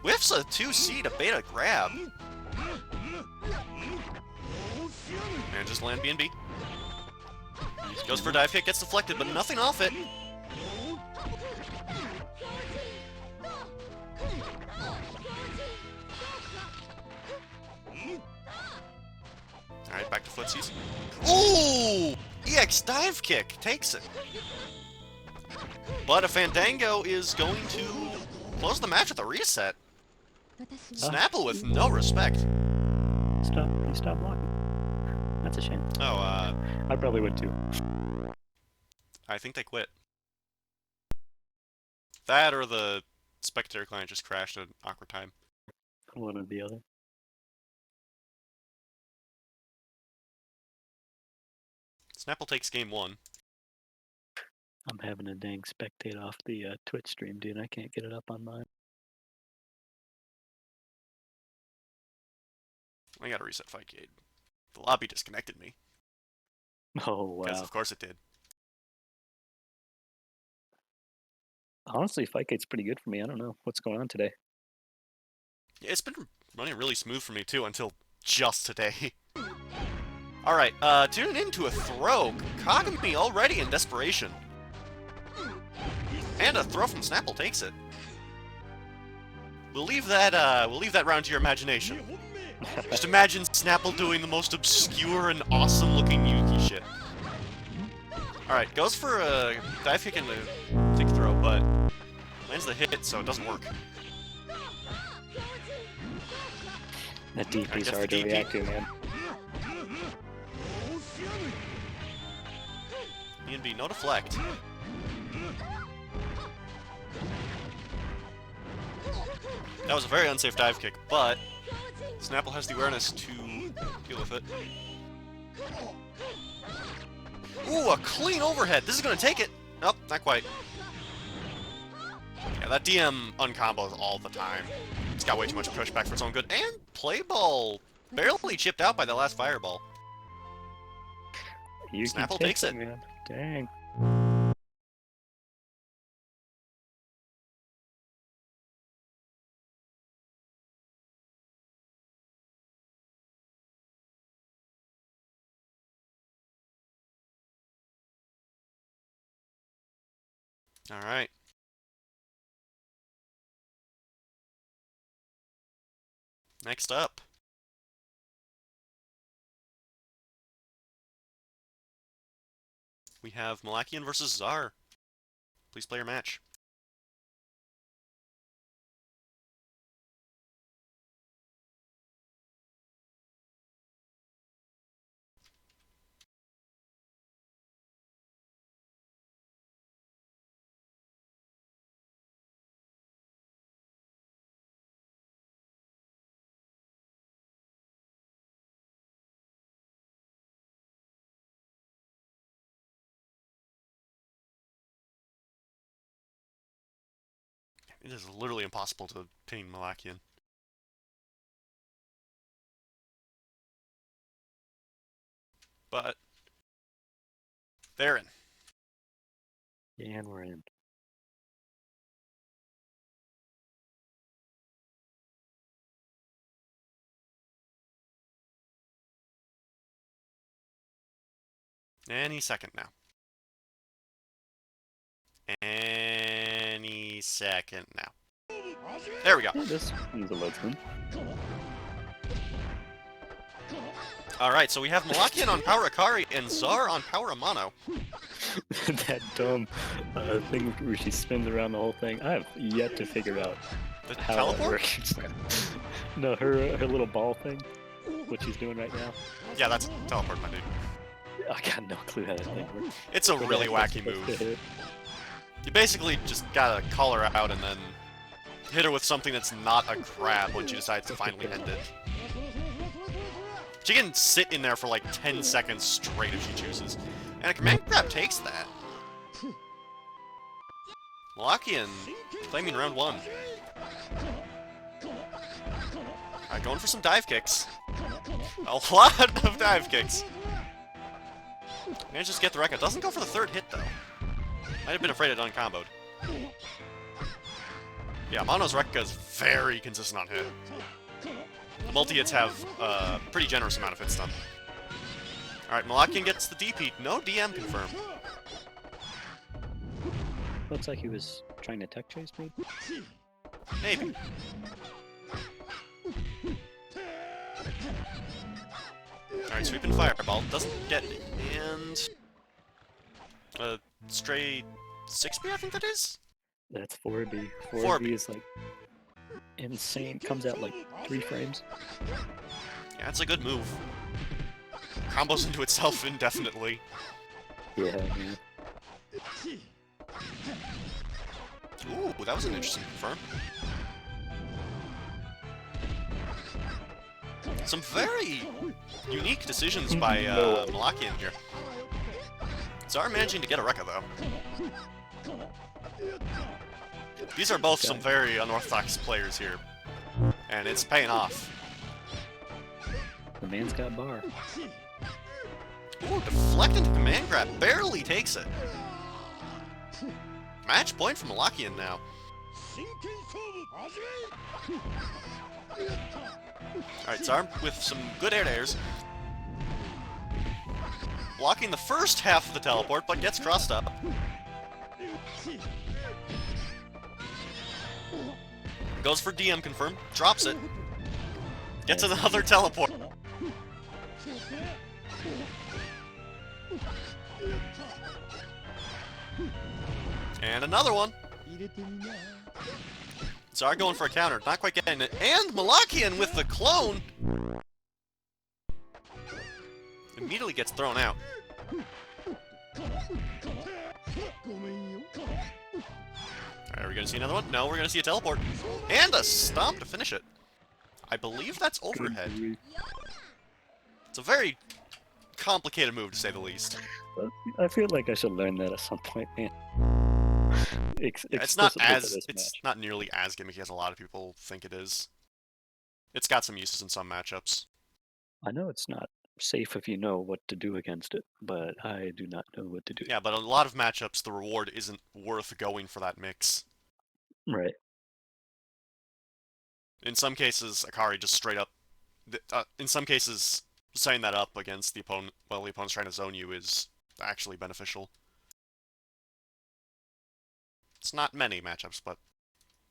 Whiffs a 2C to beta grab. And just land B&B. Goes for a dive hit, gets deflected, but nothing off it. Alright, back to footsies. Ooh! EX dive kick takes it. But a Fandango is going to close the match with a reset. Snapple with no respect. He stopped blocking. That's a shame. Oh, I probably would too. I think they quit. That or the spectator client just crashed at an awkward time. One or the other. Snapple takes game 1. I'm having a dang spectate off the Twitch stream, dude. I can't get it up on mine. I gotta reset Fightcade. The lobby disconnected me. Oh, Because wow. of course it did. Honestly, Fightcade's pretty good for me. I don't know what's going on today. Yeah, it's been running really smooth for me too until just today. Alright, tune into a throw. Kagami already in desperation. And a throw from Snapple takes it. We'll leave that round to your imagination. Just imagine Snapple doing the most obscure and awesome looking Yuki shit. Alright, goes for a dive kick and a tick throw, but lands the hit, so it doesn't work. That DP's Gets hard the to DP. react to, man. B&B, no deflect. That was a very unsafe dive kick, but Snapple has the awareness to deal with it. Ooh, a clean overhead. This is going to take it. Nope, not quite. Yeah, that DM uncombos all the time. It's got way too much pushback for its own good. And play ball barely chipped out by the last fireball. Snapple takes it. Man. Dang. Alright. Next up. We have Malakian versus Czar. Please play your match. It is literally impossible to ping Malakian. But they're in. Yeah, and we're in. Any second now. Any second now. There we go. Yeah, this is a load screen. Alright, so we have Malakian on Power Akari and Czar on Power Amano. That dumb thing where she spins around the whole thing. I have yet to figure out The how teleport? that works. No, her little ball thing. What she's doing right now. Yeah, that's teleport, my dude. I got no clue how that thing works. It's a But really yeah, wacky that's supposed to move. hit. You basically just gotta call her out and then hit her with something that's not a grab when she decides to finally end it. She can sit in there for like 10 seconds straight if she chooses. And a command grab takes that. Malakian claiming round 1. Alright, going for some dive kicks. A lot of dive kicks. Manages to get the Rekka. Doesn't go for the third hit, though. Might have been afraid it uncomboed. Yeah, Mono's Rekka is very consistent on hit. The multi-hits have a pretty generous amount of hit stun. Alright, Malakian gets the DP. No DM confirmed. Looks like he was trying to tech chase me. Maybe. Alright, sweeping Fireball. Doesn't get it. And... stray 6B, I think that is? That's 4B. 4B. 4B is like insane. Comes out like 3 frames. Yeah, it's a good move. Combos into itself indefinitely. Yeah, man. Ooh, that was an interesting confirm. Some very unique decisions by Malakian here. Zar managing to get a Rekka, though. These are both some very unorthodox players here. And it's paying off. The man's got bar. Ooh, deflecting to command grab. Barely takes it. Match point for Malakian now. Alright, Zar with some good air-to-airs. Blocking the first half of the teleport, but gets crossed up. Goes for DM confirm, drops it. Gets another teleport. And another one. Zar going for a counter, not quite getting it. And Malakian with the clone! Immediately gets thrown out. Alright, are we gonna see another one? No, we're gonna see a teleport. And a stomp to finish it. I believe that's overhead. It's a very complicated move, to say the least. I feel like I should learn that at some point, man. It's not nearly as gimmicky as a lot of people think it is. It's got some uses in some matchups. I know it's not safe if you know what to do against it, but I do not know what to do. Yeah, but a lot of matchups, the reward isn't worth going for that mix. Right. In some cases, Akari just straight up... in some cases, setting that up against the opponent while the opponent's trying to zone you is actually beneficial. It's not many matchups, but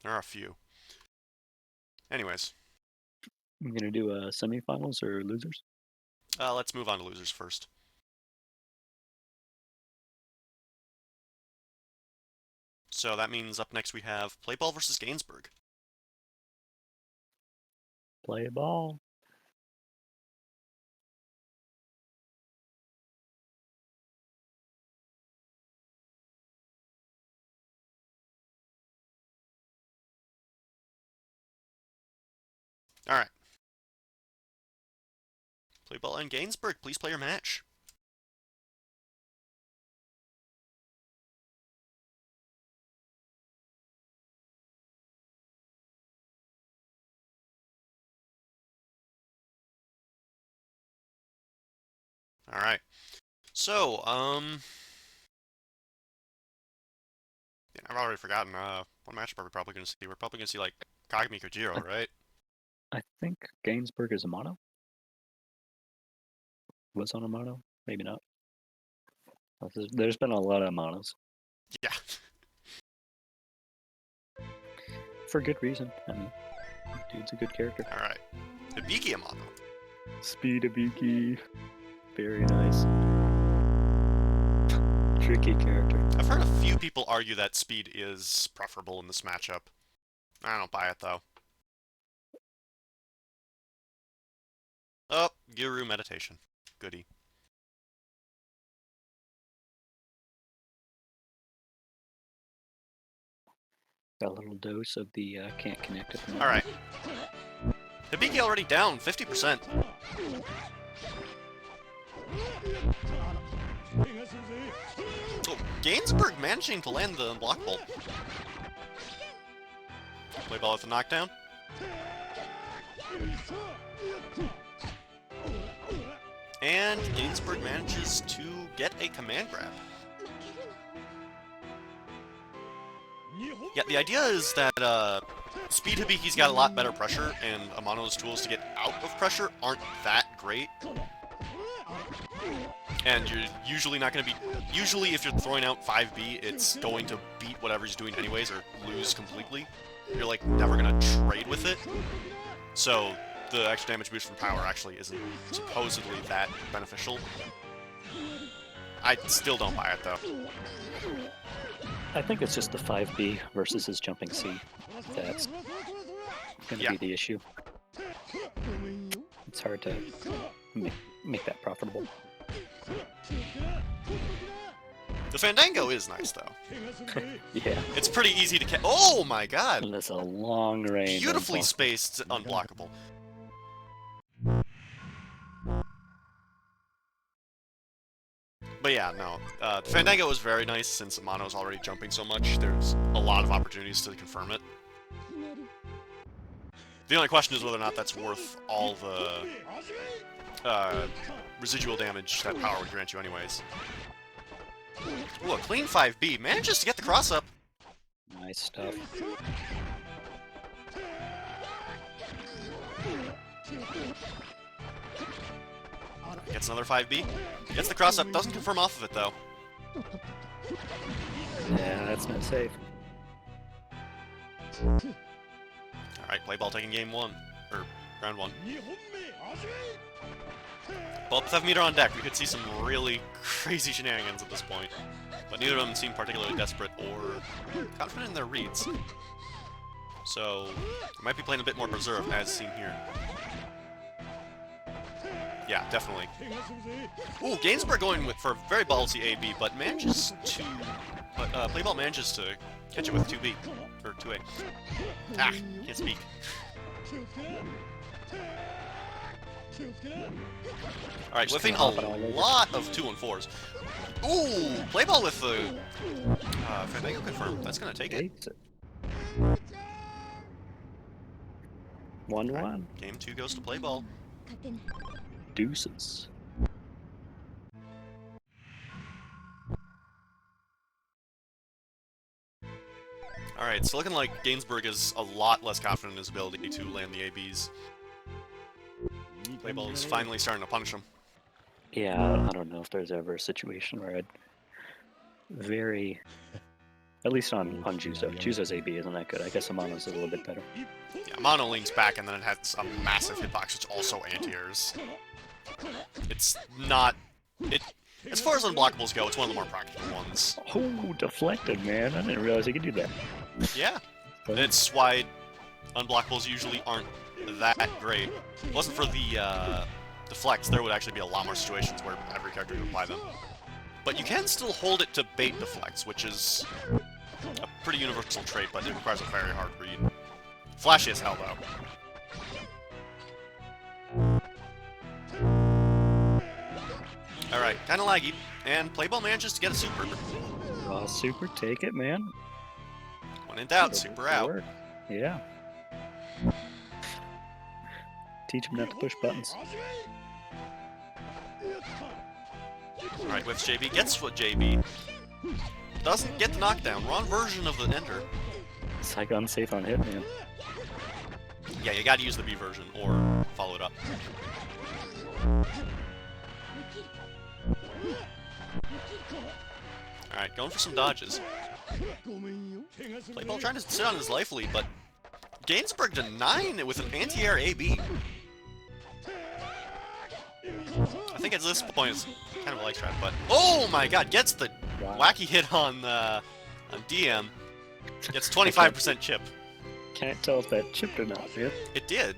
there are a few. Anyways. I'm gonna do semifinals or losers? Let's move on to losers first. So that means up next we have Playball versus Gainsbourg. Play ball. Alright. Playball and Gainsbourg, please play your match. Alright. So, yeah, I've already forgotten, what matchup are we probably gonna see? We're probably gonna see, like, Kagami Kojiro, right? I think Gainsbourg is a mono. Was on a mono? Maybe not. There's been a lot of monos. Yeah. For good reason. I mean, dude's a good character. Alright. Hibiki Amano. Speed Hibiki. Very nice. Tricky character. I've heard a few people argue that speed is preferable in this matchup. I don't buy it, though. Oh, Guru Meditation. Goody. Got a little dose of the can't connect at the moment. Alright. Hibiki already down 50%. Oh, Gainsbourg managing to land the block bolt. Play ball with the knockdown. And Gainsbourg manages to get a command grab. Yeah, the idea is that Speed Hibiki's got a lot better pressure, and Amano's tools to get out of pressure aren't that great. And you're usually not going to be... Usually, if you're throwing out 5B, it's going to beat whatever he's doing anyways, or lose completely. You're, like, never going to trade with it. So, the extra damage boost from power actually isn't supposedly that beneficial. I still don't buy it, though. I think it's just the 5B versus his jumping C. That's going to be the issue. It's hard to make that profitable. The Fandango is nice, though. Yeah. It's pretty easy to catch. Oh my god! And it's a long range. Beautifully spaced, unblockable. But yeah, no. The Fandango is very nice since Amano's already jumping so much. There's a lot of opportunities to confirm it. The only question is whether or not that's worth all the residual damage that power would grant you anyways. Ooh, a clean 5B. Manages to get the cross-up. Nice stuff. Gets another 5B. Gets the cross-up. Doesn't confirm off of it, though. Yeah, that's not safe. Alright, play ball taking game 1. Or round 1. Ball 7 meter on deck. We could see some really crazy shenanigans at this point. But neither of them seem particularly desperate or confident in their reads. So, they might be playing a bit more preserved, as seen here. Yeah, definitely. Ooh, Gainsborough going for a very ballsy AB, but manages to... Playball manages to catch it with 2B. Or 2A. Ah, can't speak. Alright, whiffing a lot of 2 and 4s. Ooh, Playball with the... Fandango confirm. That's gonna take it. 1-1. Game 2 goes to Playball. Deuces. Alright, it's looking like Gainsbourg is a lot less confident in his ability to land the ABs. Playball is finally starting to punish him. Yeah, I don't know if there's ever a situation where I'd at least on Juzo. Juzo's AB isn't that good. I guess Amano's a little bit better. Yeah, Mono leans back and then it has a massive hitbox, which also anti-airs. It's not... As far as unblockables go, it's one of the more practical ones. Oh, deflected, man. I didn't realize he could do that. Yeah. It's why unblockables usually aren't that great. If it wasn't for the deflects, there would actually be a lot more situations where every character could apply them. But you can still hold it to bait deflects, which is a pretty universal trait, but it requires a very hard read. Flashy as hell, though. Alright, kinda laggy, and Playball manages to get a super. Super, take it, man. When in doubt, super out. Yeah. Teach him not to push buttons. Alright, with JB, gets what JB. Doesn't get the knockdown. Wrong version of the ender. It's like unsafe on hit, man. Yeah, you gotta use the B version, or follow it up. Alright, going for some dodges. Playball trying to sit on his life lead, but Gainsbourg denying it with an anti-air AB. I think at this point it's kind of a light strat, but... Oh my god, gets the wacky hit on DM. Gets 25% chip. Can't tell if that chipped or not, man. It did.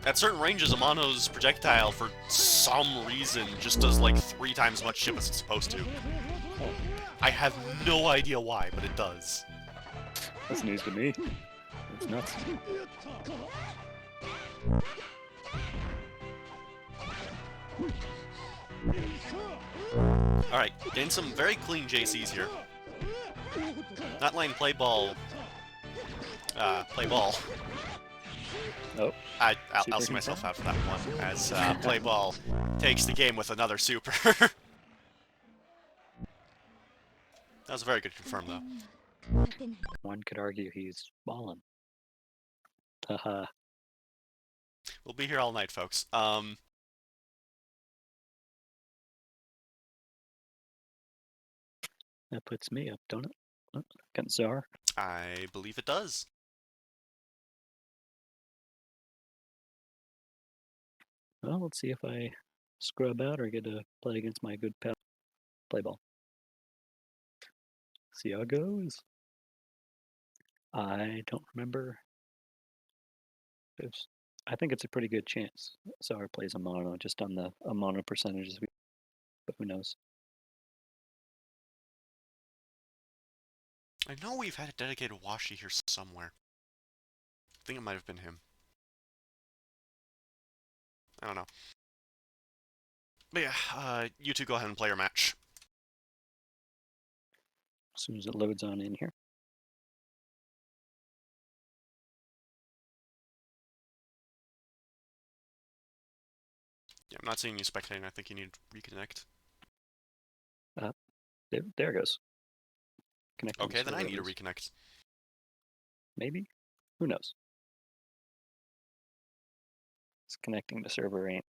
At certain ranges, Amano's projectile, for some reason, just does like 3 times as much chip as it's supposed to. I have no idea why, but it does. That's news to me. It's nuts. Alright, getting some very clean JCs here. Not letting play ball. Oh. I'll see myself out for that one, as play ball takes the game with another super. That was a very good confirm, though. 勝てない One could argue he's balling. Haha. We'll be here all night, folks. That puts me up, don't it? Oh, got Czar. I believe it does. Well, let's see if I scrub out or get to play against my good pal. Play ball. See how it goes. I don't remember. I think it's a pretty good chance. Czar plays a mono just on the a mono percentages, but who knows? I know we've had a dedicated washi here somewhere. I think it might have been him. I don't know. But yeah, you two go ahead and play your match. As soon as it loads on in here. Yeah, I'm not seeing you spectating. I think you need to reconnect. There it goes. Connecting Okay, then I need to servers. reconnect. Maybe? Who knows? It's connecting to server ain't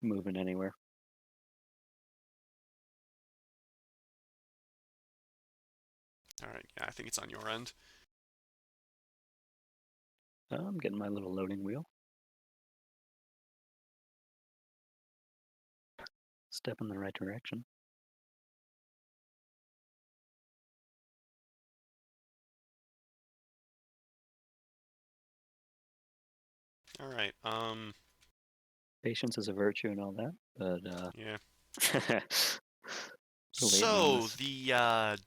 moving anywhere. Alright, yeah, I think it's on your end. I'm getting my little loading wheel. Step in the right direction. Alright, Patience is a virtue and all that, but yeah. Later on So, this- the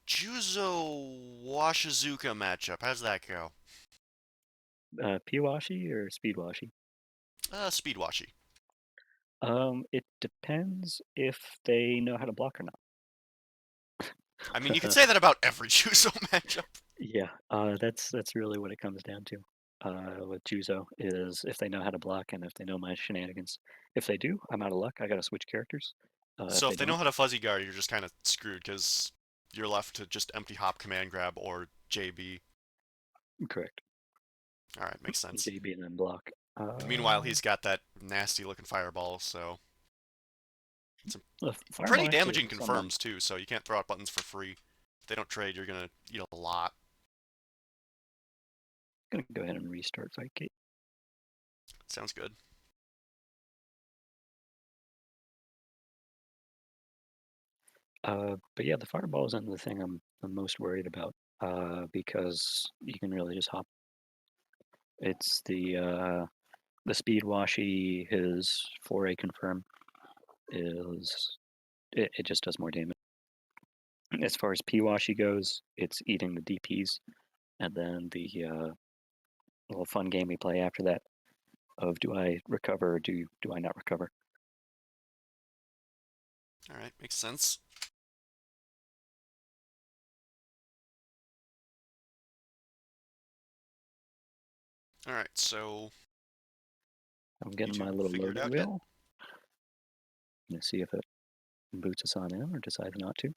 Juzo-Washizuka matchup, how's that go? P-washi or speed washi? Speed washi. It depends if they know how to block or not. I mean, you could say that about every Juzo matchup. Yeah, that's really what it comes down to. With Juzo is if they know how to block and if they know my shenanigans. If they do, I'm out of luck. I gotta switch characters. So if they know don't, how to fuzzy guard, you're just kind of screwed, because you're left to just empty hop command grab or JB. correct. Alright, makes sense. JB and then block. Meanwhile, he's got that nasty looking fireball, so Fireball pretty actually damaging is somewhat- confirms too, so you can't throw out buttons for free. If they don't trade, you're gonna eat a lot. Gonna go ahead and restart Fightcade. Sounds good. But yeah, the fireball isn't the thing I'm most worried about. Because you can really just hop. It's the speed washi, his 4A confirm is it just does more damage. As far as P washi goes, it's eating the DPs, and then the little fun game we play after that of do I recover or do I not recover? Alright, makes sense. Alright, so I'm getting two my little figure it loading out yet? wheel. Let's see if it boots us on in or decides not to.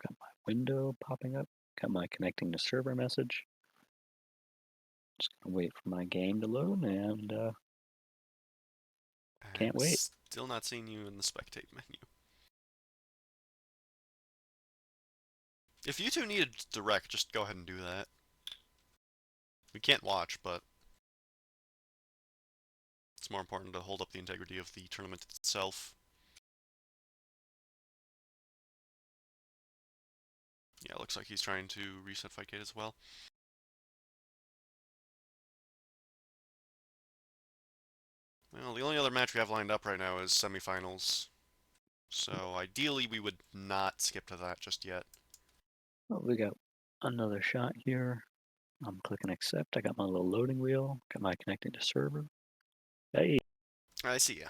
Got my window popping up. Got my connecting to server message. Just gonna wait for my game to load and can't I'm wait. still not seeing you in the spectate menu. If you two need a direct, just go ahead and do that. We can't watch, but it's more important to hold up the integrity of the tournament itself. Yeah, it looks like he's trying to reset Fightcade as well. Well, the only other match we have lined up right now is semifinals. So ideally we would not skip to that just yet. Oh, we got another shot here. I'm clicking accept. I got my little loading wheel. Got my connecting to server. Hey, I see ya.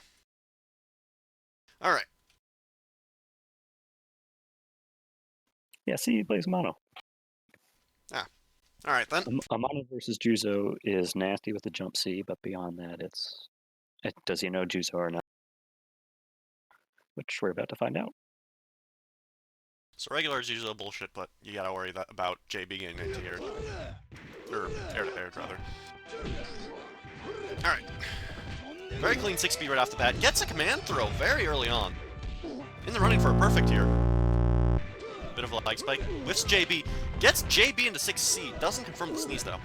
Alright. yeah, see, he plays mono. Alright then. Amano versus Juzo is nasty with the jump C, but beyond that, does he know Juzo or not? Which we're about to find out. So regular is usually bullshit, but you gotta worry about JB getting into here. Or air to air, rather. Alright. Very clean 6-speed right off the bat. Gets a command throw very early on. In the running for a perfect here. Bit of a lag spike. Whiffs JB. Gets JB into 6C. Doesn't confirm the sneeze, though.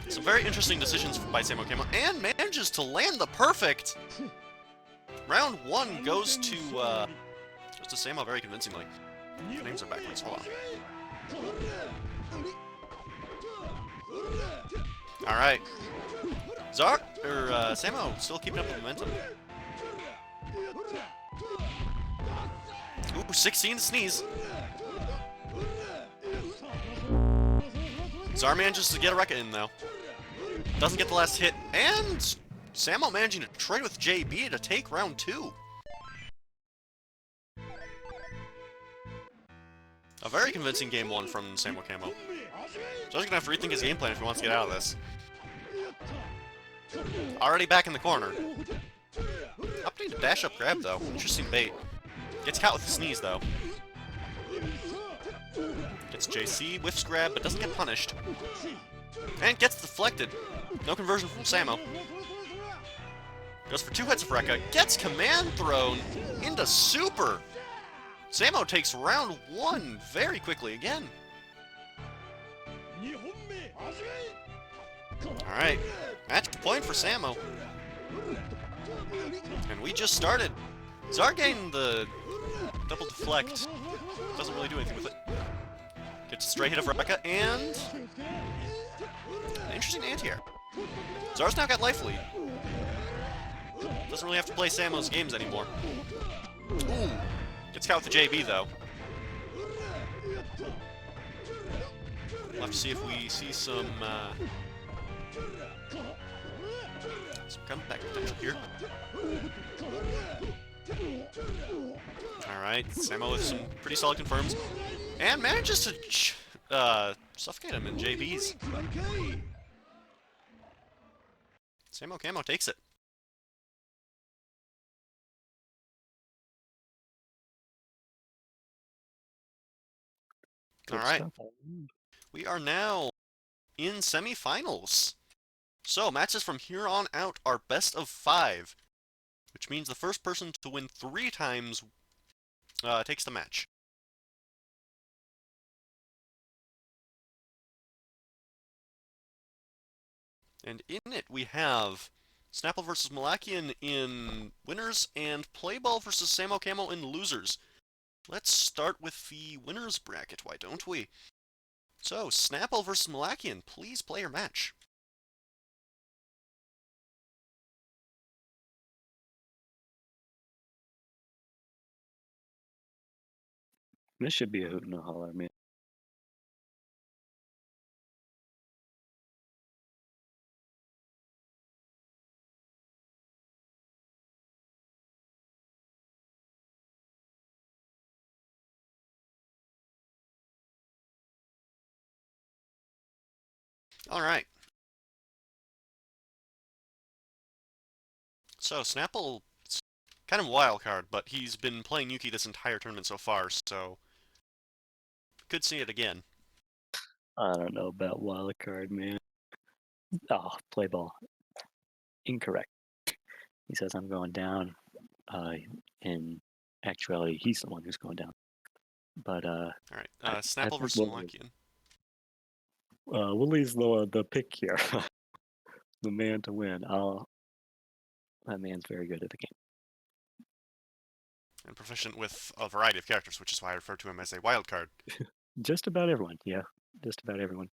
Some very interesting decisions by Samo Kamo. And manages to land the perfect! Round 1 goes to Samo very convincingly. The names are backwards. Hold on. Alright. Samo still keeping up the momentum. Ooh, 16 sneeze. Zar manages to get a Rekka in, though. Doesn't get the last hit, and Samo managing to trade with JB to take round 2. A very convincing game 1 from Samo Kamo. Joe's gonna have to rethink his game plan if he wants to get out of this. Already back in the corner. Opting to dash up grab, though. Interesting bait. Gets caught with a sneeze, though. Gets JC, whiffs grab, but doesn't get punished. And gets deflected. No conversion from Samo. Goes for 2 hits of Rekka. Gets command thrown into super. Samo takes round 1 very quickly again. Alright. Match point for Samo. And we just started. Zar getting the double deflect. Doesn't really do anything with it. Gets a straight hit of Rekka, and an interesting anti-air. Zar's now got life lead. Doesn't really have to play Samo's games anymore. Ooh. Gets caught with the JB, though. We'll have to see if we see some comeback potential here. Alright, Samo with some pretty solid confirms. And manages to suffocate him in JB's. Samo Kamo takes it. Alright. We are now in semifinals. So, matches from here on out are best of 5. Which means the first person to win 3 times takes the match. And in it we have Snapple versus Malakian in winners and Playball versus Samo Kamo in losers. Let's start with the winners bracket, why don't we? So, Snapple versus Malakian, please play your match. This should be a hoot and a holler, man. Alright. So, Snapple, kind of a wild card, but he's been playing Yuki this entire tournament so far, so could see it again. I don't know about wild card, man. Oh, play ball. Incorrect. He says I'm going down. In actuality, he's the one who's going down. But Alright, Snapple versus Malakian. Willie's the pick here. The man to win. That man's very good at the game. And proficient with a variety of characters, which is why I refer to him as a wild card. Just about everyone, yeah. Just about everyone.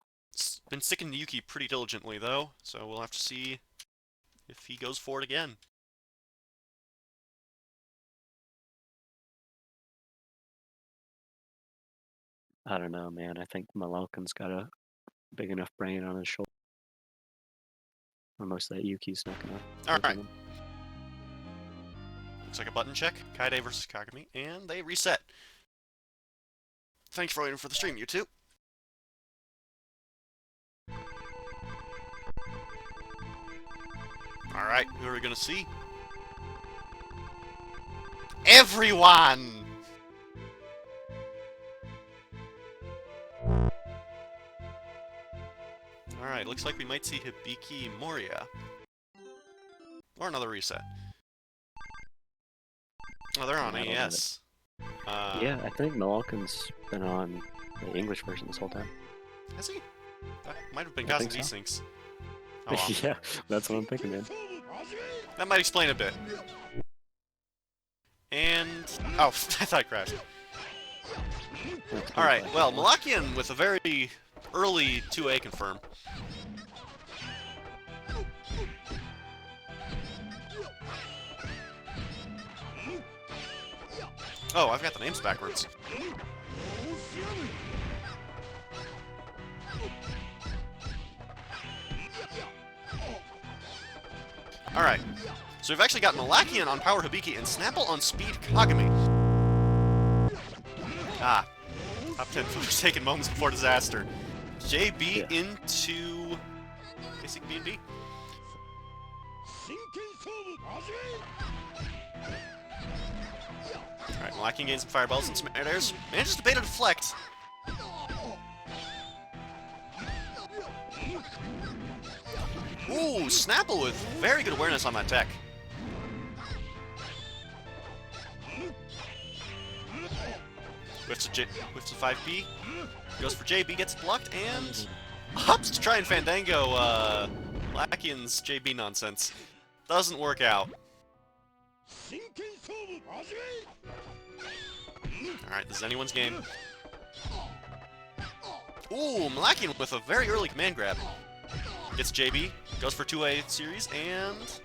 Been sticking to Yuki pretty diligently, though, so we'll have to see if he goes for it again. I don't know, man. I think Malkin's got a big enough brain on his shoulder. Or most of that Yuki's not gonna. Alright. Looks like a button check. Kaide versus Kagami, and they reset. Thanks for waiting for the stream, you two. Alright, who are we gonna see? Everyone! Alright, looks like we might see Hibiki Moria. Or another reset. Oh, they're on AES. Yeah, I think Malkin's been on the English version this whole time. Has he? That might have been I causing think these so. things. Oh, well. Yeah, that's what I'm thinking, man. That might explain a bit. And... oh, I thought I crashed. Alright, well, Malakian with a very early 2A confirm. Oh, I've got the names backwards. Alright, so we've actually got Malakian on Power Hibiki and Snapple on Speed Kagami. Ah, top 10 forsaken moments before disaster. JB into basic B&B. Alright, Malakian gains some fireballs and some airs. Manages to bait a deflect. Ooh, Snapple with very good awareness on that tech. Whiffs a 5B. Goes for JB, gets blocked, and opts to try and Fandango Malakian's JB nonsense. Doesn't work out. Alright, this is anyone's game. Ooh, Malakian with a very early command grab. Gets JB, goes for 2A series, and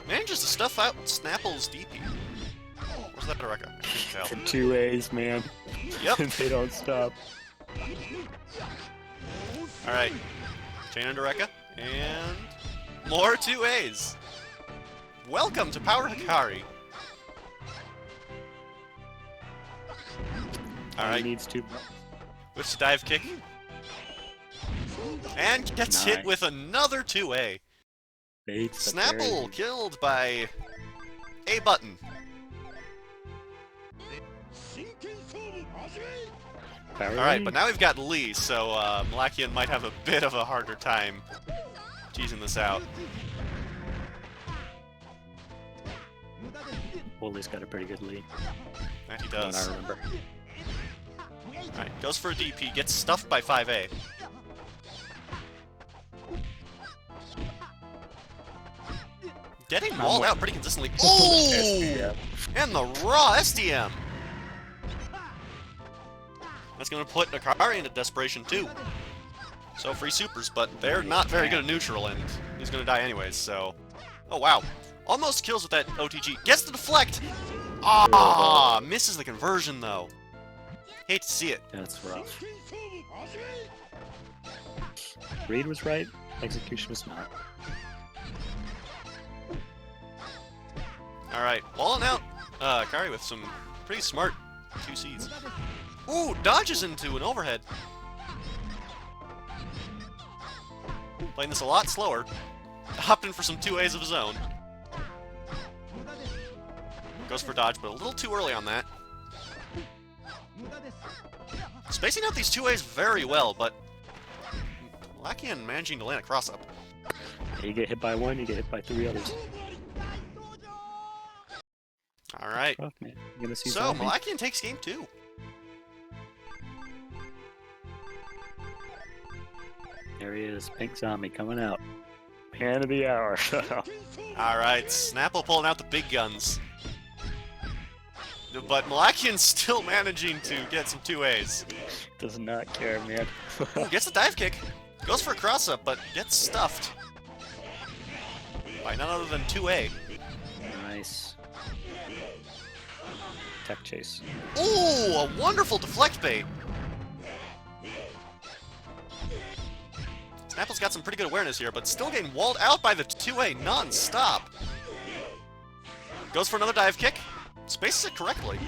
manages to stuff out Snapple's DP. Where's that Eureka? I can't tell. 2As, man. Yep. They don't stop. Alright. Chain and Eureka, and more 2As. Welcome to Power Hikari. Alright. Needs 2. Whips a dive kick. And gets hit Nice. with another 2A. Bates the Snapple parry. killed by a button. Parry. Alright, but now we've got Lee, so Malakian might have a bit of a harder time teasing this out. Wooly's got a pretty good lead. That he From what does. I remember. Alright, goes for a DP, gets stuffed by 5A. Getting walled out pretty consistently. Oh! And the raw SDM! That's going to put Akari into desperation too. So free supers, but they're not very good at neutral, and he's going to die anyways, so... oh wow. Almost kills with that OTG. Gets the deflect! Ah, misses the conversion though. Hate to see it. That's rough. Read was right, execution was not. Alright, walling out Akari with some pretty smart 2Cs. Ooh, dodges into an overhead. Playing this a lot slower. Opting for some 2As of his own. Goes for dodge, but a little too early on that. Spacing out these 2As very well, but Malakian managing to land a cross-up. You get hit by one, you get hit by 3 others. Alright, Rough, man. You gonna see so zombie? Malakian takes game 2. There he is, pink zombie coming out. Hand of the hour. Alright, Snapple pulling out the big guns. But Malakian's still managing to get some 2As. Does not care, man. Ooh, gets a dive kick. Goes for a cross-up, but gets stuffed. By none other than 2A. Nice. Tech chase. Ooh, a wonderful deflect bait. Snapple's got some pretty good awareness here, but still getting walled out by the 2A non-stop. Goes for another dive kick. Spaces it correctly.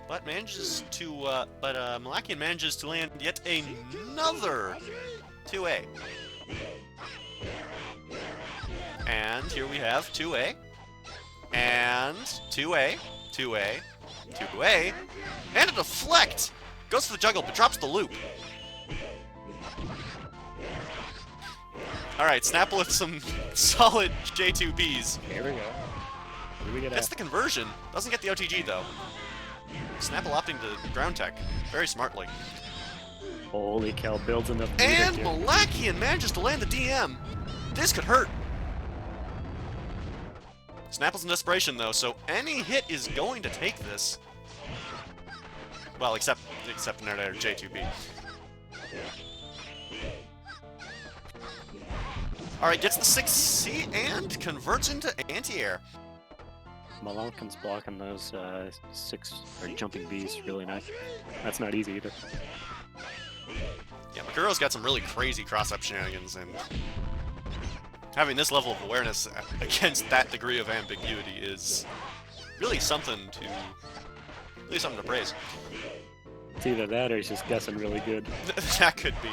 but Malakian manages to land yet another 2A. And here we have 2A, and 2A, 2A, 2A, and a deflect! Goes for the juggle, but drops the loop. Alright, Snapple with some solid J2Bs. Here we go. What do we get Gets the conversion. Doesn't get the OTG, though. Snapple opting to ground tech. Very smartly. Holy cow, builds enough. And Malakian manages to land the DM. This could hurt. Snapple's in desperation, though, so any hit is going to take this. Well, except another J2B. Alright, gets the 6C and converts into anti-air. Malakian's blocking those jumping Bs really nice. That's not easy either. Yeah, Makuro's got some really crazy cross-up shenanigans, and having this level of awareness against that degree of ambiguity is really something to praise. It's either that or he's just guessing really good. That could be.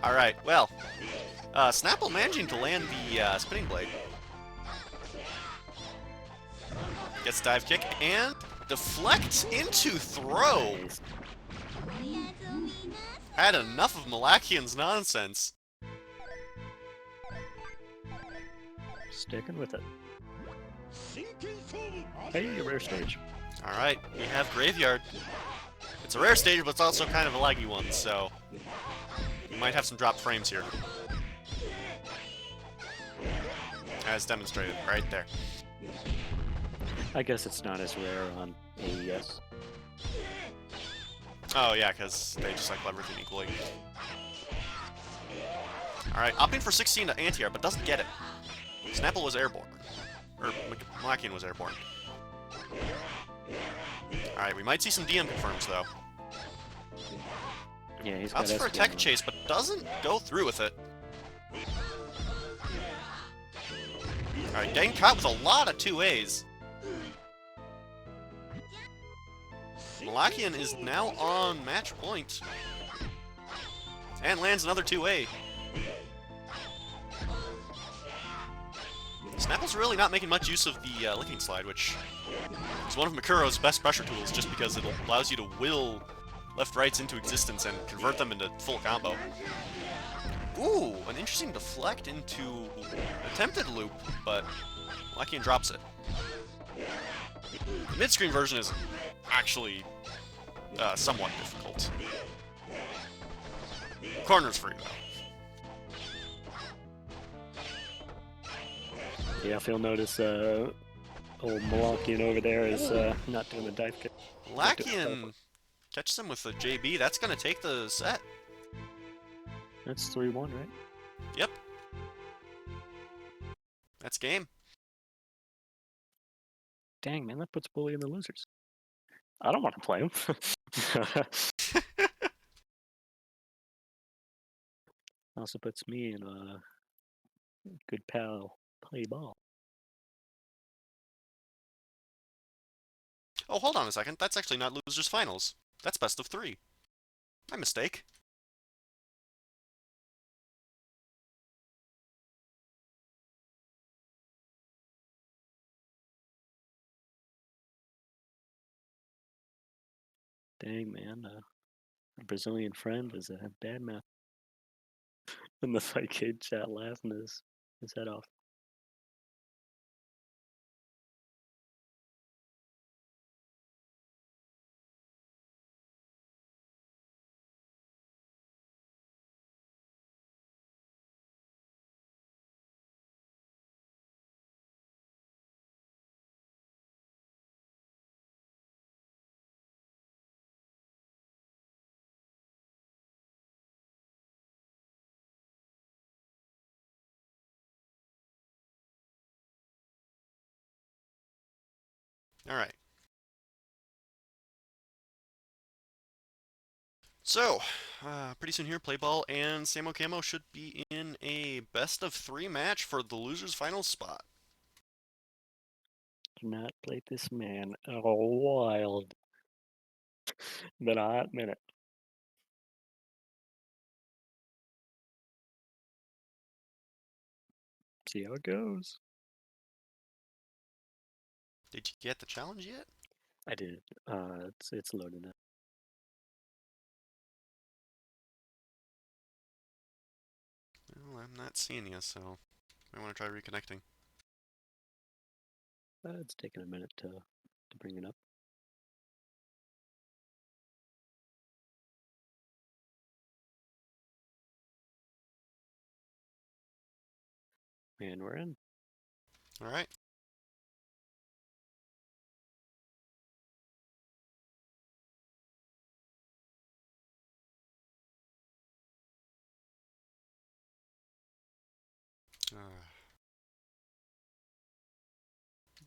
Alright, well, Snapple managing to land the spinning blade. Gets dive kick and deflects into throw. Nice. Had enough of Malakian's nonsense. Sticking with it. Hey, a rare stage. Alright, we have Graveyard. It's a rare stage, but it's also kind of a laggy one, so we might have some dropped frames here. As demonstrated, right there. I guess it's not as rare on AES. Oh yeah, because they just like everything equally. Alright, opting for 16 to anti-air, but doesn't get it. Snapple was airborne. Or Malakian was airborne. Alright, we might see some DM confirms, though. Yeah, he's got Opts for a SPM tech on. chase, but doesn't go through with it. Alright, getting caught with a lot of 2As. Malakian is now on match point. And lands another 2A. Snapple's really not making much use of the licking slide, which is one of Makuro's best pressure tools, just because it allows you to will left-rights into existence and convert them into full combo. Ooh, an interesting deflect into attempted loop, but Malakian drops it. The mid-screen version is actually somewhat difficult. Corner's free, though. Yeah, if you'll notice, old Malakian over there is not doing the dive kick. Malakian catches him with a JB. That's going to take the set. That's 3-1, right? Yep. That's game. Dang, man, that puts Bully in the losers. I don't want to play him. Also puts me in a good pal play ball. Oh, hold on a second. That's actually not losers finals. That's best of 3. My mistake. Dang, man, a Brazilian friend is a bad mouth. In the Fightcade chat laughing his head off. Alright. So, pretty soon here, Playball and Samo Camo should be in a best of 3 match for the losers final spot. Do not play this man in a wild. Been a hot minute. See how it goes. Did you get the challenge yet? I did. It's loaded up. Well, I'm not seeing you, so I want to try reconnecting. It's taking a minute to bring it up. And we're in. All right.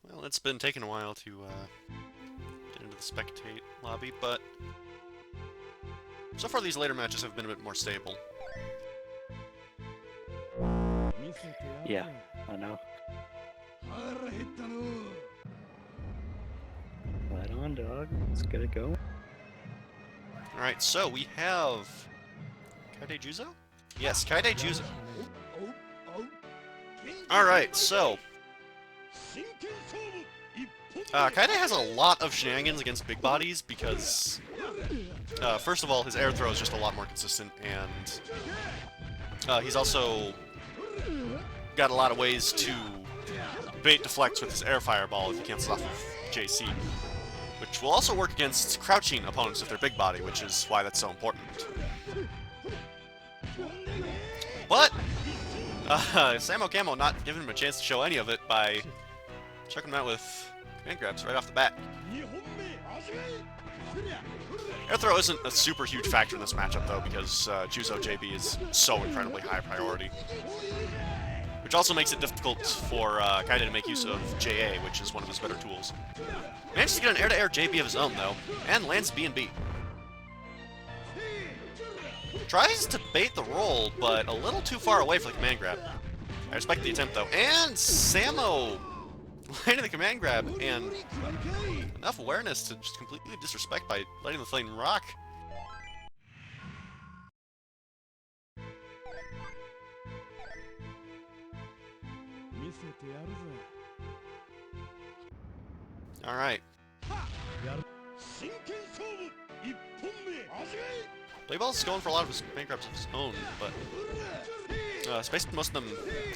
Well, it's been taking a while to get into the spectate lobby, but so far these later matches have been a bit more stable. Yeah, I know. Right on, dog. Let's get it going. All right, so we have Kaide Juzo? Yes, Kaide Juzo. All right, so Kaide has a lot of shenanigans against big bodies because, first of all, his air throw is just a lot more consistent, and he's also got a lot of ways to bait deflects with his air fireball if he cancels off of JC, which will also work against crouching opponents if they're big body, which is why that's so important. But Samo Camo not giving him a chance to show any of it by checking him out with command grabs right off the bat. Air throw isn't a super huge factor in this matchup though, because Juzo JB is so incredibly high priority. Which also makes it difficult for Kaide to make use of JA, which is one of his better tools. Manages to get an air-to-air JB of his own though, and lands B&B. Tries to bait the roll, but a little too far away for the command grab. I respect the attempt though, and Samo landing the command grab, and enough awareness to just completely disrespect by letting the flame rock. Alright. Playball's going for a lot of his command grabs of his own, but spaced most of them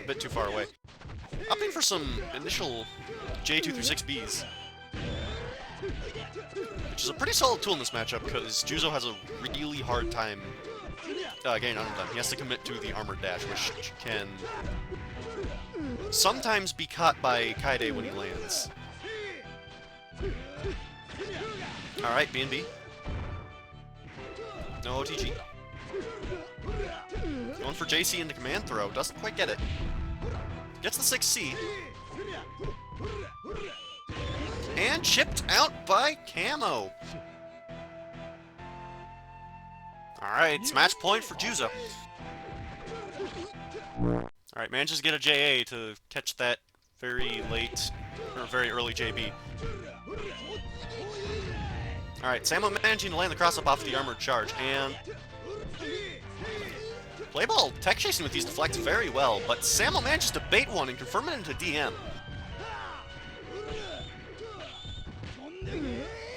a bit too far away. Opting for some initial J2 through 6Bs, which is a pretty solid tool in this matchup because Juzo has a really hard time getting under them. He has to commit to the armored dash, which can sometimes be caught by Kaide when he lands. Alright, B&B. No OTG. Going for JC in the command throw, doesn't quite get it. Gets the 6C. And chipped out by Camo. Alright, it's match point for Juzo. Alright, manages to get a JA to catch that very late, or very early JB. Alright, Samo managing to land the cross-up off the armored charge, and Playball tech chasing with these deflects very well, but Samo manages to bait one and confirm it into DM.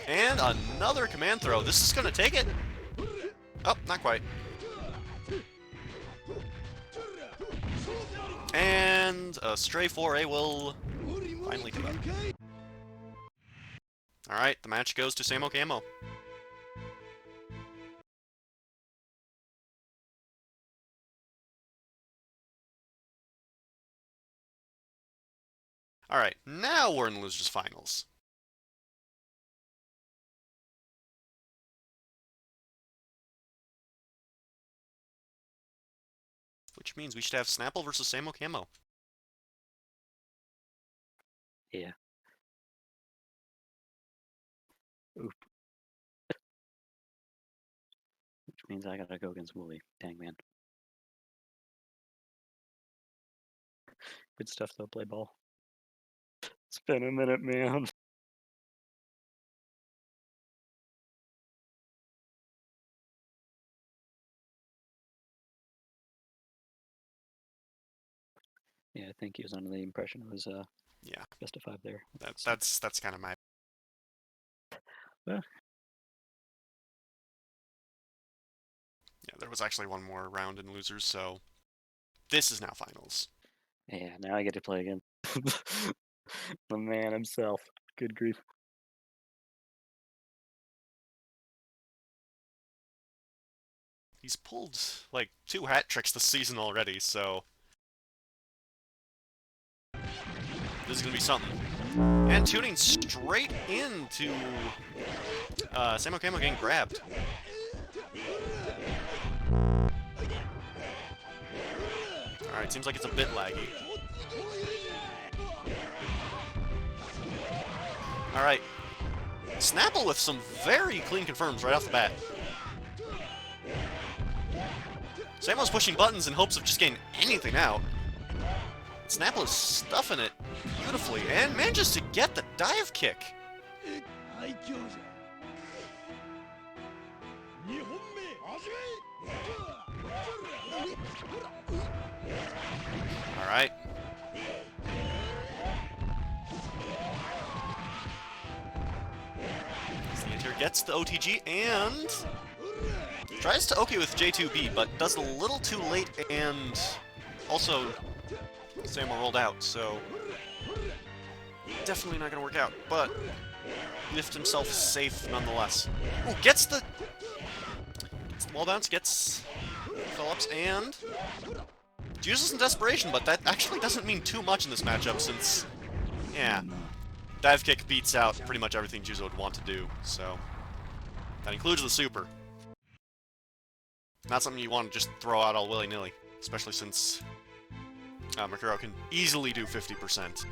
And another command throw. This is gonna take it. Oh, not quite. And a stray 4A will finally give up. Alright, the match goes to Samo Camo. Alright, now we're in losers finals. Which means we should have Snapple versus Samo Camo. Yeah. Oop. Which means I gotta go against Wooly. Dang, man. Good stuff, though, play ball. It's been a minute, man. Yeah, I think he was under the impression it was Yeah, best of 5 there. that's kind of my. Well, Yeah, there was actually one more round in losers, so this is now finals. yeah, now I get to play again. The man himself. Good grief. He's pulled like 2 hat tricks this season already, so this is gonna be something. And tuning straight into Samo Camo getting grabbed. Alright, seems like it's a bit laggy. Alright. Snapple with some very clean confirms right off the bat. Samo's pushing buttons in hopes of just getting anything out. Snapple is stuffing it beautifully and manages to get the dive kick. Alright. Sneater gets the OTG and tries to OK with J2B, but does a little too late, and also Samo rolled out, so definitely not gonna work out, but lift himself safe nonetheless. Ooh, gets the wall bounce, gets Phillips, and uses in desperation, but that actually doesn't mean too much in this matchup since, yeah, dive kick beats out pretty much everything Juzo would want to do, so that includes the super. Not something you want to just throw out all willy-nilly, especially since Makuro can easily do 50%.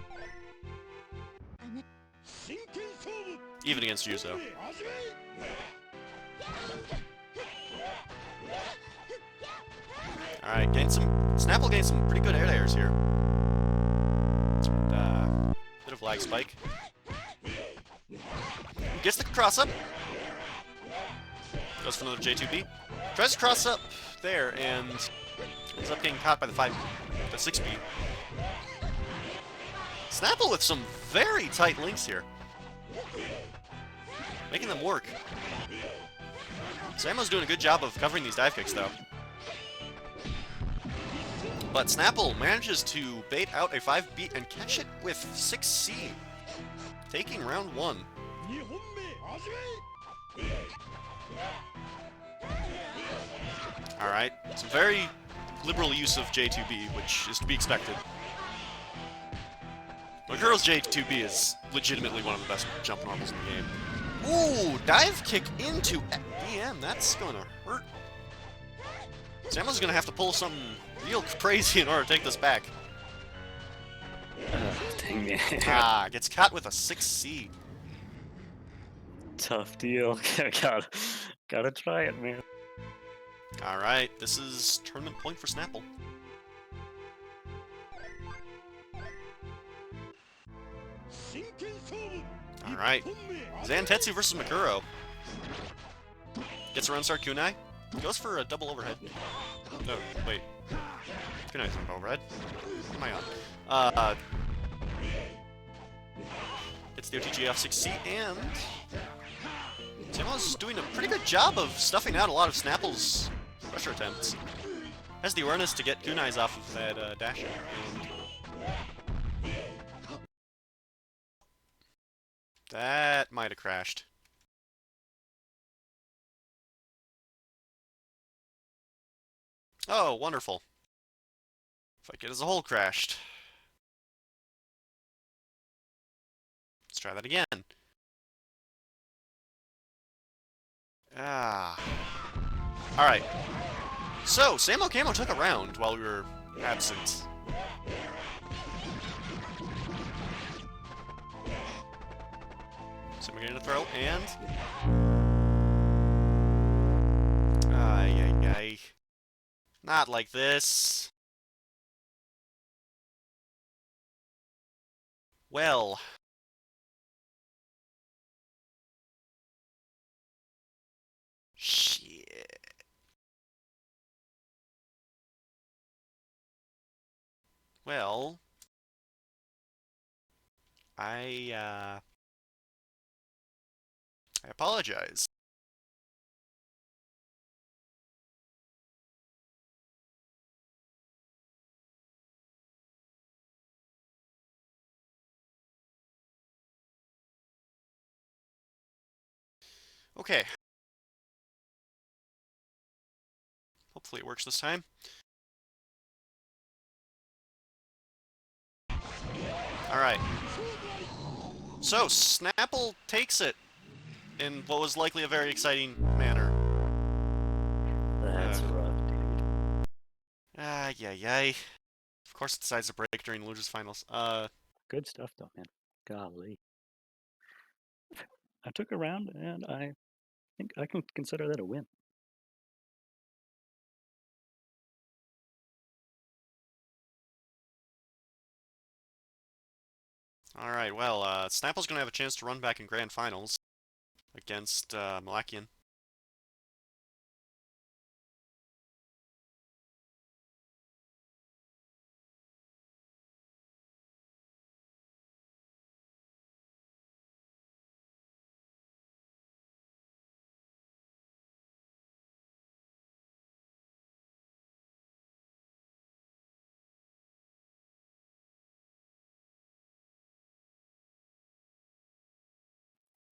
Even against Juzo. Alright, Snapple gained some pretty good air airs here. And, bit of lag spike. Gets the cross up. Goes for another J2B. Tries to cross up there and ends up getting caught by the 6B. Snapple with some very tight links here. Making them work. Samo's doing a good job of covering these dive kicks though. But Snapple manages to bait out a 5B and catch it with 6C. Taking round 1. Alright, some very liberal use of J2B, which is to be expected. Makuro's J2B is legitimately one of the best jump normals in the game. Ooh, dive kick into BM, that's gonna hurt. Samo's gonna have to pull something real crazy in order to take this back. Dang man. Gets caught with a 6C. Tough deal. Gotta try it, man. Alright, this is tournament point for Snapple. Alright, Zantetsu versus Makuro. Gets around start Kunai. Goes for a double overhead. No, wait. Kunai's on overhead. What am I on? It's the OTG off 6C, and Samo's doing a pretty good job of stuffing out a lot of Snapple's pressure attempts. Has the awareness to get Kunai's off of that dash. And that might have crashed. Oh, wonderful. Fightcade as a whole crashed. Let's try that again. Alright. So, Samo Camo took a round while we were absent. Samo getting a throw, and ay. Not like this. Well, Shit. Well, I apologize. Okay. Hopefully it works this time. Alright. So, Snapple takes it in what was likely a very exciting manner. That's rough, dude. Yay. Of course it decides to break during the losers finals. Good stuff, though, man. Golly. I took a round, and I think I can consider that a win. Alright, well, Snapple's gonna have a chance to run back in grand finals against, Malakian.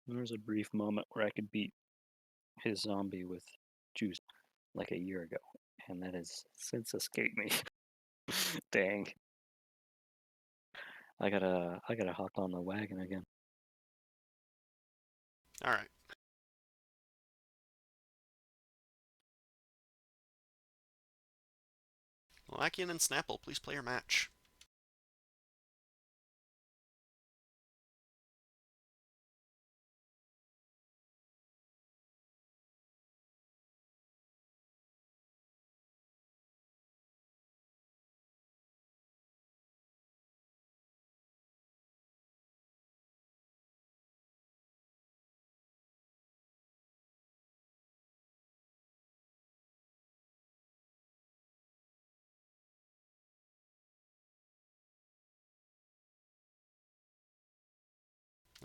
There was a brief moment where I could beat his zombie with juice like a year ago, and that has since escaped me. Dang. I gotta hop on the wagon again. Alright. Malakian and Snapple, please play your match.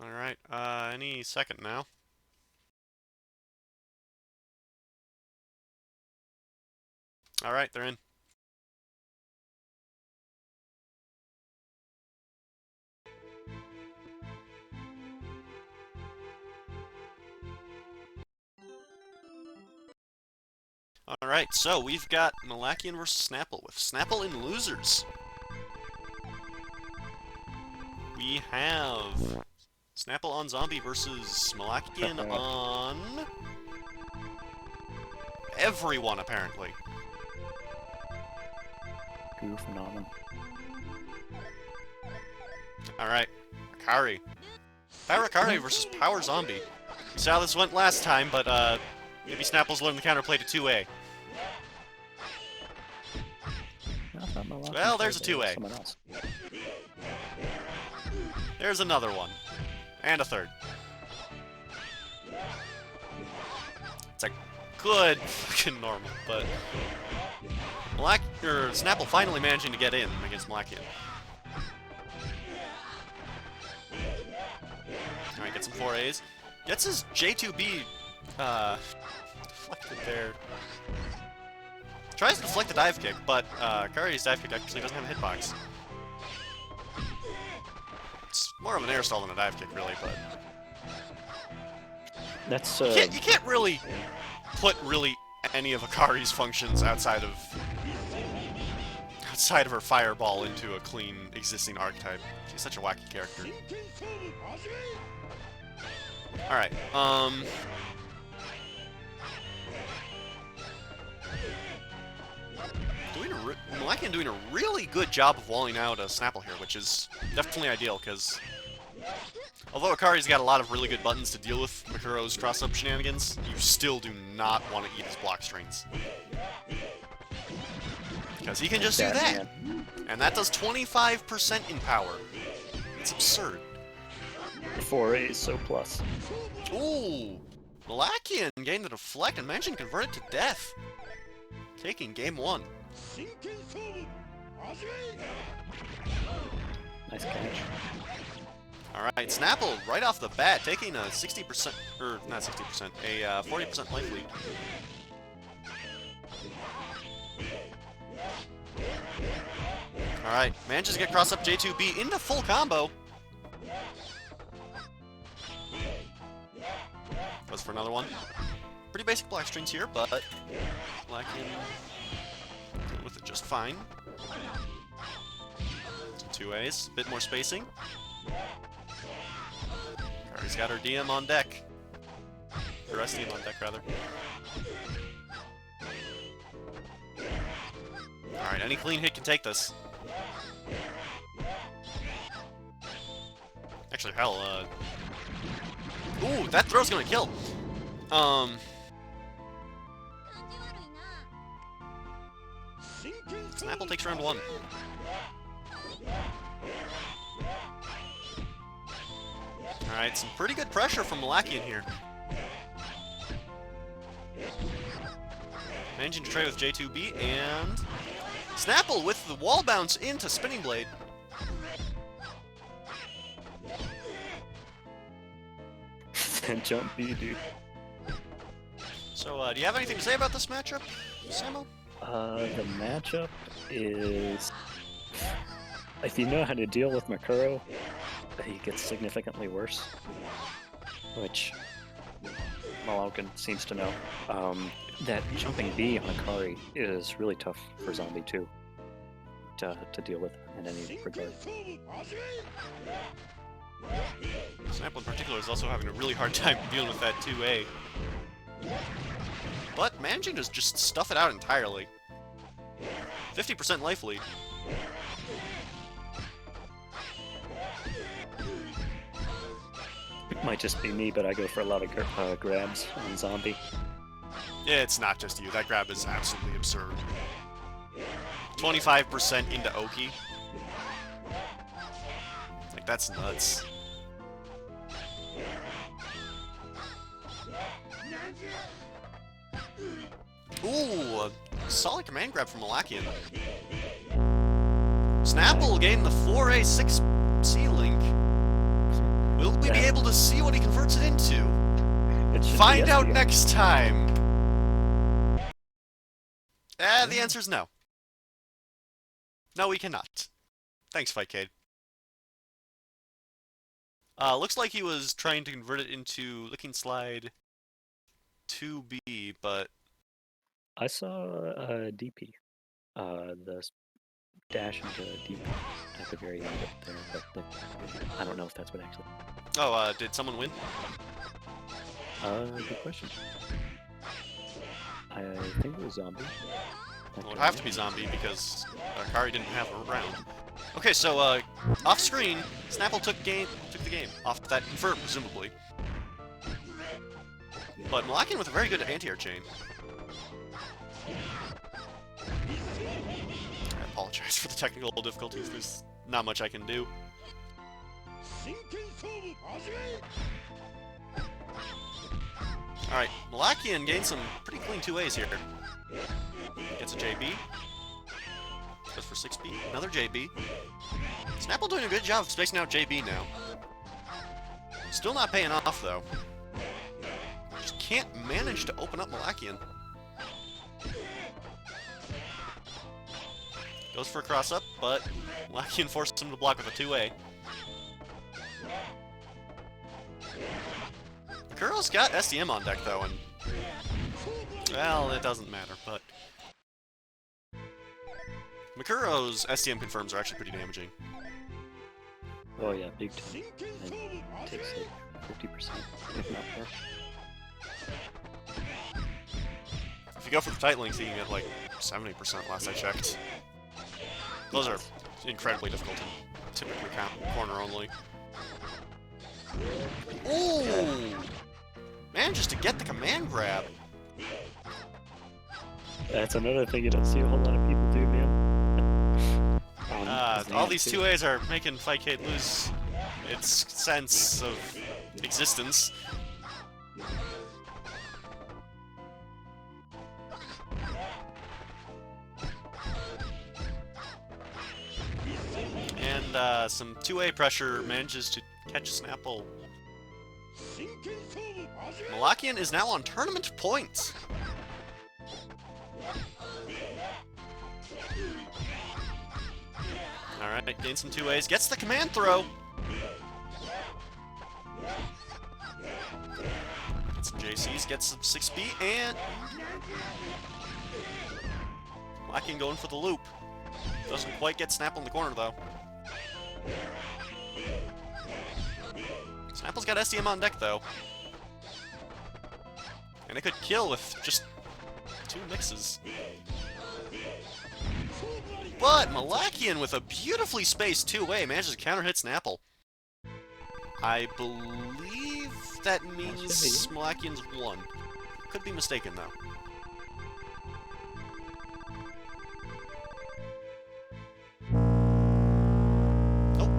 Alright, any second now. Alright, they're in. Alright, so we've got Malakian versus Snapple, with Snapple in losers. We have Snapple on Zombie versus Malakian on everyone, apparently. Goofing on him. Alright, Akari. Power Akari versus Power Zombie. We saw how this went last time, but maybe Snapple's learned the counterplay to 2A. Well, there's a 2A. Someone else. There's another one. And a third. It's a good fucking normal, but Snapple finally managing to get in against Malakian. Alright, gets some 4As. Gets his J2B deflected there. Tries to deflect a dive kick, but Kari's dive kick actually doesn't have a hitbox. It's more of an air stall than a dive kick, really, but That's you can't really put any of Akari's functions outside of her fireball into a clean existing archetype. She's such a wacky character. Alright, Malakian doing a really good job of walling out a Snapple here, which is definitely ideal, because although Akari's got a lot of really good buttons to deal with Mikuro's cross-up shenanigans, you still do not want to eat his block strings. Because he can just do that. And that does 25% in power. It's absurd. 4 A's, so plus. Ooh! Malakian gained the deflect and managing to convert it to death. Taking game 1. 真剣勝負始め Nice catch. Alright, Snapple right off the bat taking a 60%, or not 60%, a 40% life lead. Alright, manages to get cross up J2B into full combo. Goes for another one. Pretty basic black strings here, but Malakian with it just fine. Two A's, a bit more spacing. Kari's got her DM on deck. Her SDM on deck, rather. Alright, any clean hit can take this. Actually, hell, ooh, that throw's gonna kill! Snapple takes round 1. Alright, some pretty good pressure from Malakian here. Managing to trade with J2B, and Snapple with the wall bounce into Spinning Blade. And jump B, dude. So, do you have anything to say about this matchup, Samo? The matchup is... If you know how to deal with Makuro, he gets significantly worse. Which Malakian seems to know. That jumping B on Akari is really tough for Zombie too. To deal with in any regard. 勝負始め Snapple in particular is also having a really hard time dealing with that 2A. But managing to just stuff it out entirely. 50% life lead. It might just be me, but I go for a lot of grabs on Zombie. Yeah, it's not just you. That grab is absolutely absurd. 25% into Oki. Like, that's nuts. Ooh, a solid command grab from Malakian. Snapple getting the 4A 6C link. Will we be able to see what he converts it into? It should be Find out SDM. next time. The answer's no. No, we cannot. Thanks, Fightcade. Looks like he was trying to convert it into Licking Slide 2B, but... I saw DP. The dash into DP at the very end of there, but I don't know if that's what actually... Oh, did someone win? Good question. I think it was Zombie. Well, it would have to be Zombie because Kari didn't have a round. Okay, so off screen, Snapple took the game off that confirm, presumably. But Malakian with a very good anti-air chain. I apologize for the technical difficulties. There's not much I can do. 真剣勝負始め Alright, Malakian gained some pretty clean 2As here. Gets a JB. Goes for 6B. Another JB. Snapple doing a good job of spacing out JB now. Still not paying off, though. Just can't manage to open up Malakian. Goes for a cross-up, but Malakian forces him to block with a 2A. Makuro's got SDM on deck, though, and... well, it doesn't matter, but... Makuro's SDM confirms are actually pretty damaging. Oh yeah, big time. 真剣勝負 It 始 takes め like 50%, if not more. If you go for the tight links, you can get like 70% last I checked. Those are incredibly difficult and typically count corner only. Ooh! Manages to get the command grab. That's another thing you don't see a whole lot of people do, man. All these 2As are making Fightcade lose its sense of existence. And some 2A pressure manages to catch Snapple. Malakian is now on tournament points. Alright, gains some 2As, gets the command throw. Gets some JCs, gets some 6B, and Malakian going for the loop. Doesn't quite get Snapple in the corner, though. Snapple's got SDM on deck, though. And it could kill with just 2 mixes. But Malakian, with a beautifully spaced 2-way, manages to counter-hit Snapple. I believe that means Malakian's won. Could be mistaken, though.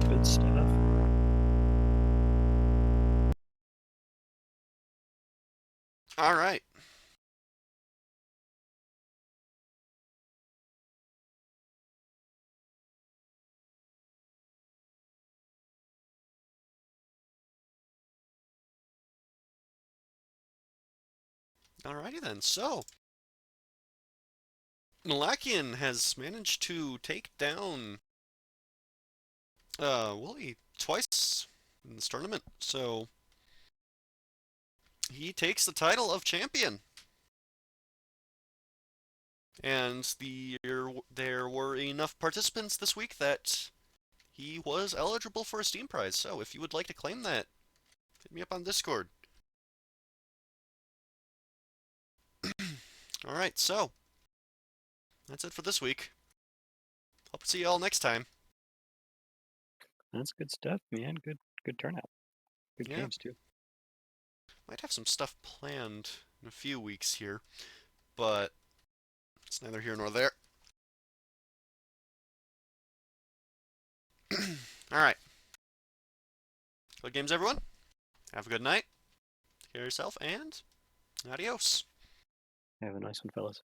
Good stuff. Alright. Alrighty then, so Malakian has managed to take down Wooly twice in this tournament, so he takes the title of champion. And there were enough participants this week that he was eligible for a Steam prize, so if you would like to claim that, hit me up on Discord. Alright, so that's it for this week. Hope to see you all next time. That's good stuff, man. Good turnout. Good Yeah. games too. Might have some stuff planned in a few weeks here, but it's neither here nor there. Alright. Good games, everyone. Have a good night. Take care of yourself, and adios. Have a nice one, fellas.